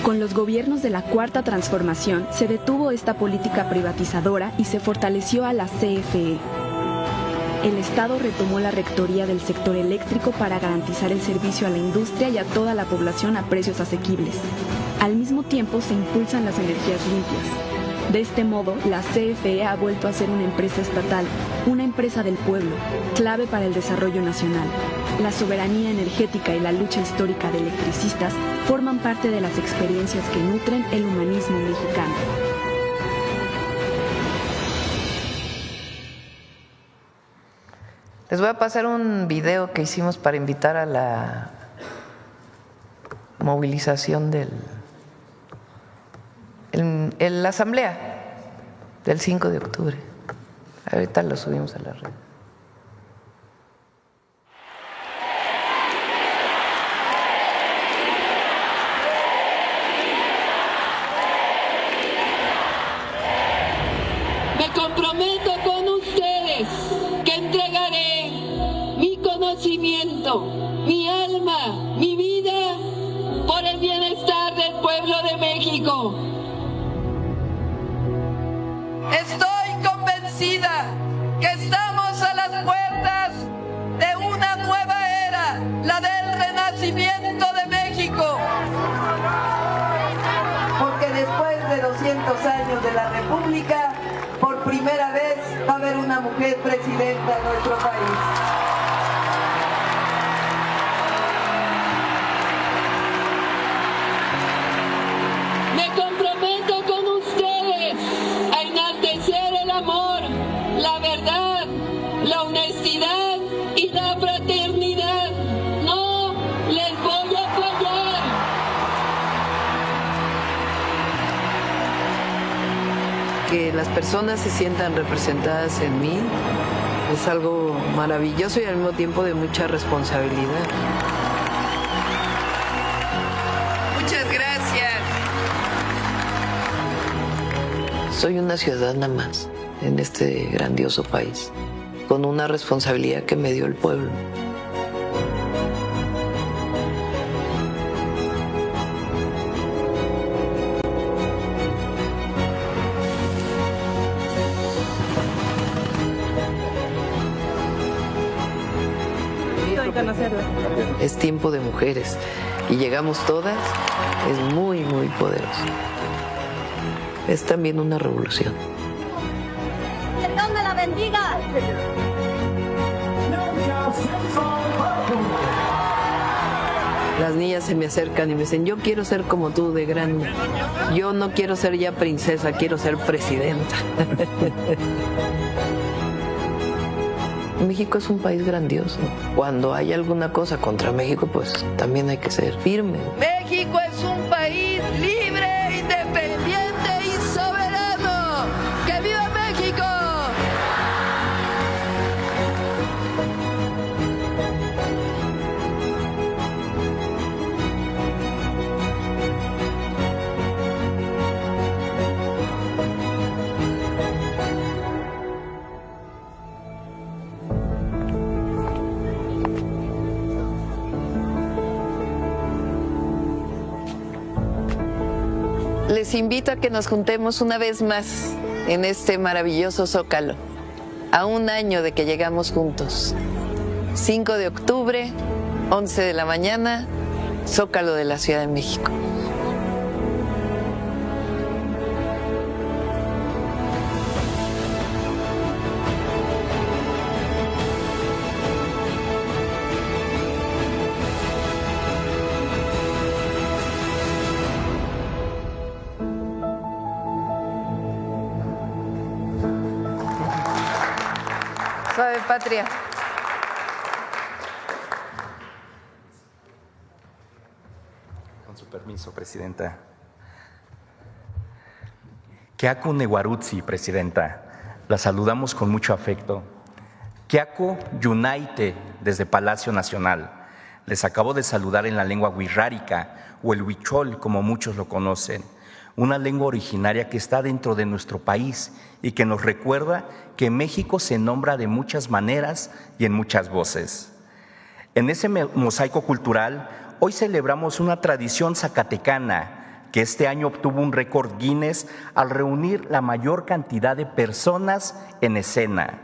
Con los gobiernos de la Cuarta Transformación se detuvo esta política privatizadora y se fortaleció a la CFE. El Estado retomó la rectoría del sector eléctrico para garantizar el servicio a la industria y a toda la población a precios asequibles. Al mismo tiempo se impulsan las energías limpias. De este modo, la CFE ha vuelto a ser una empresa estatal, una empresa del pueblo, clave para el desarrollo nacional. La soberanía energética y la lucha histórica de electricistas forman parte de las experiencias que nutren el humanismo mexicano. Les voy a pasar un video que hicimos para invitar a la movilización la asamblea del 5 de octubre. Ahorita lo subimos a la red. Me comprometo con ustedes que entregaré mi conocimiento, mi alma, mi vida por el bienestar del pueblo de México. Estoy convencida que estamos a las puertas de una nueva era, la del renacimiento de México. Porque después de 200 años de la República, por primera vez va a haber una mujer presidenta de nuestro país. Me comprometo con ustedes a enaltecer el amor, la verdad, la honestidad y la fraternidad. No les voy a fallar. Que las personas se sientan representadas en mí es algo maravilloso y al mismo tiempo de mucha responsabilidad. Muchas gracias. Soy una ciudadana más en este grandioso país, con una responsabilidad que me dio el pueblo. Es tiempo de mujeres y llegamos todas, es muy, muy poderoso. Es también una revolución. ¡Que Dios me la bendiga! Las niñas se me acercan y me dicen, yo quiero ser como tú de grande. Yo no quiero ser ya princesa, quiero ser presidenta. México es un país grandioso. Cuando hay alguna cosa contra México, pues también hay que ser firme. México es un país libre, independiente y soberano. ¡Que viva México! Les invito a que nos juntemos una vez más en este maravilloso Zócalo, a un año de que llegamos juntos. 5 de octubre, 11 de la mañana, Zócalo de la Ciudad de México. Suave, patria. Con su permiso, Presidenta. Keako Newarutsi, Presidenta. La saludamos con mucho afecto. Keako Yunaite, desde Palacio Nacional. Les acabo de saludar en la lengua wixárika, o el huichol, como muchos lo conocen. Una lengua originaria que está dentro de nuestro país y que nos recuerda que México se nombra de muchas maneras y en muchas voces. En ese mosaico cultural, hoy celebramos una tradición zacatecana que este año obtuvo un récord Guinness al reunir la mayor cantidad de personas en escena.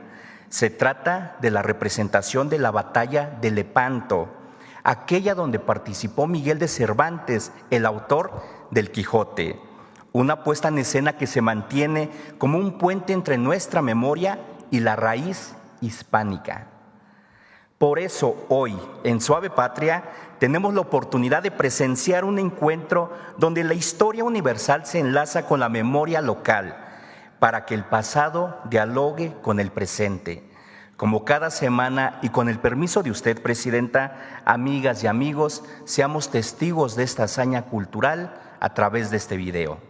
Se trata de la representación de la batalla de Lepanto, aquella donde participó Miguel de Cervantes, el autor del Quijote. Una puesta en escena que se mantiene como un puente entre nuestra memoria y la raíz hispánica. Por eso hoy, en Suave Patria, tenemos la oportunidad de presenciar un encuentro donde la historia universal se enlaza con la memoria local para que el pasado dialogue con el presente. Como cada semana y con el permiso de usted, Presidenta, amigas y amigos, seamos testigos de esta hazaña cultural a través de este video.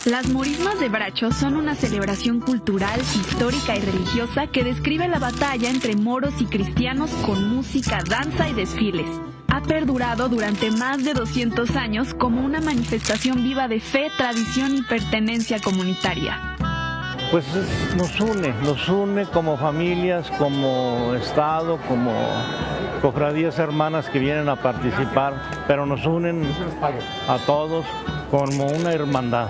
Las morismas de Bracho son una celebración cultural, histórica y religiosa que describe la batalla entre moros y cristianos con música, danza y desfiles. Ha perdurado durante más de 200 años como una manifestación viva de fe, tradición y pertenencia comunitaria. Pues nos une como familias, como Estado, como cofradías hermanas que vienen a participar, pero nos unen a todos como una hermandad.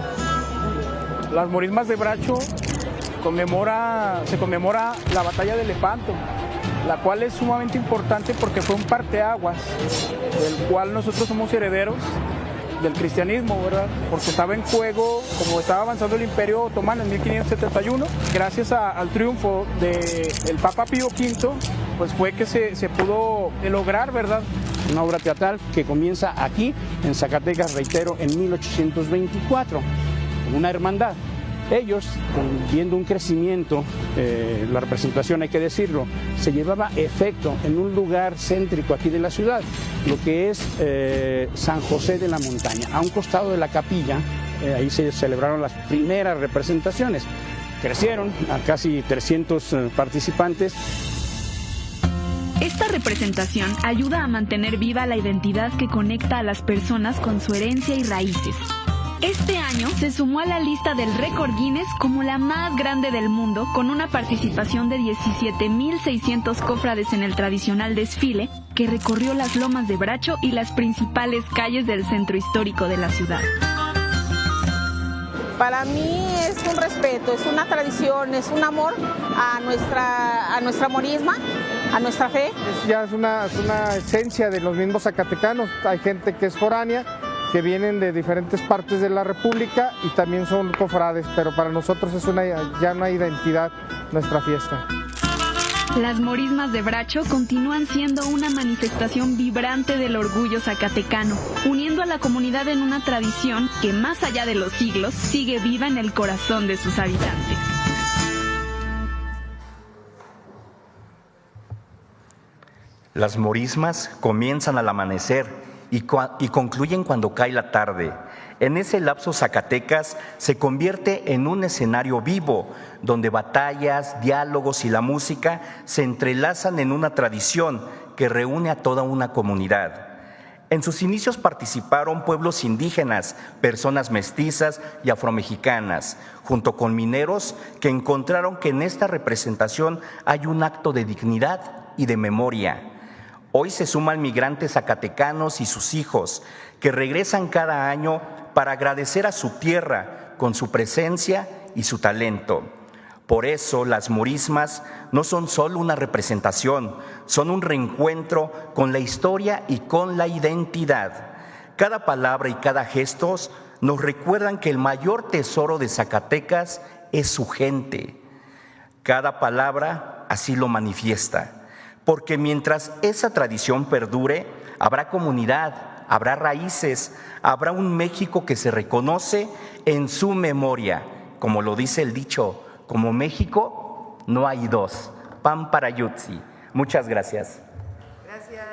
Las morismas de Bracho se conmemora la batalla de Lepanto, la cual es sumamente importante porque fue un parteaguas del cual nosotros somos herederos del cristianismo, ¿verdad? Porque estaba en juego, como estaba avanzando el Imperio Otomano en 1571, gracias al triunfo del Papa Pío V, pues fue que se pudo lograr, ¿verdad? Una obra teatral que comienza aquí, en Zacatecas, reitero, en 1824, una hermandad. Ellos, viendo un crecimiento, la representación, hay que decirlo, se llevaba efecto en un lugar céntrico aquí de la ciudad, lo que es San José de la Montaña, a un costado de la capilla. Ahí se celebraron las primeras representaciones. Crecieron a casi 300 participantes. Esta representación ayuda a mantener viva la identidad que conecta a las personas con su herencia y raíces. Este año se sumó a la lista del récord Guinness como la más grande del mundo, con una participación de 17.600 cofrades en el tradicional desfile que recorrió las lomas de Bracho y las principales calles del centro histórico de la ciudad. Para mí es un respeto, es una tradición, es un amor a nuestra morisma, a nuestra fe. Ya es una esencia de los mismos zacatecanos. Hay gente que es foránea, que vienen de diferentes partes de la República y también son cofrades, pero para nosotros es ya una identidad nuestra fiesta. Las morismas de Bracho continúan siendo una manifestación vibrante del orgullo zacatecano, uniendo a la comunidad en una tradición que, más allá de los siglos, sigue viva en el corazón de sus habitantes. Las morismas comienzan al amanecer y concluyen cuando cae la tarde. En ese lapso, Zacatecas se convierte en un escenario vivo, donde batallas, diálogos y la música se entrelazan en una tradición que reúne a toda una comunidad. En sus inicios participaron pueblos indígenas, personas mestizas y afromexicanas, junto con mineros que encontraron que en esta representación hay un acto de dignidad y de memoria. Hoy se suman migrantes zacatecanos y sus hijos, que regresan cada año para agradecer a su tierra con su presencia y su talento. Por eso las morismas no son solo una representación, son un reencuentro con la historia y con la identidad. Cada palabra y cada gesto nos recuerdan que el mayor tesoro de Zacatecas es su gente. Cada palabra así lo manifiesta. Porque mientras esa tradición perdure, habrá comunidad, habrá raíces, habrá un México que se reconoce en su memoria. Como lo dice el dicho, como México no hay dos. Pan para Yutzi. Muchas gracias. Gracias.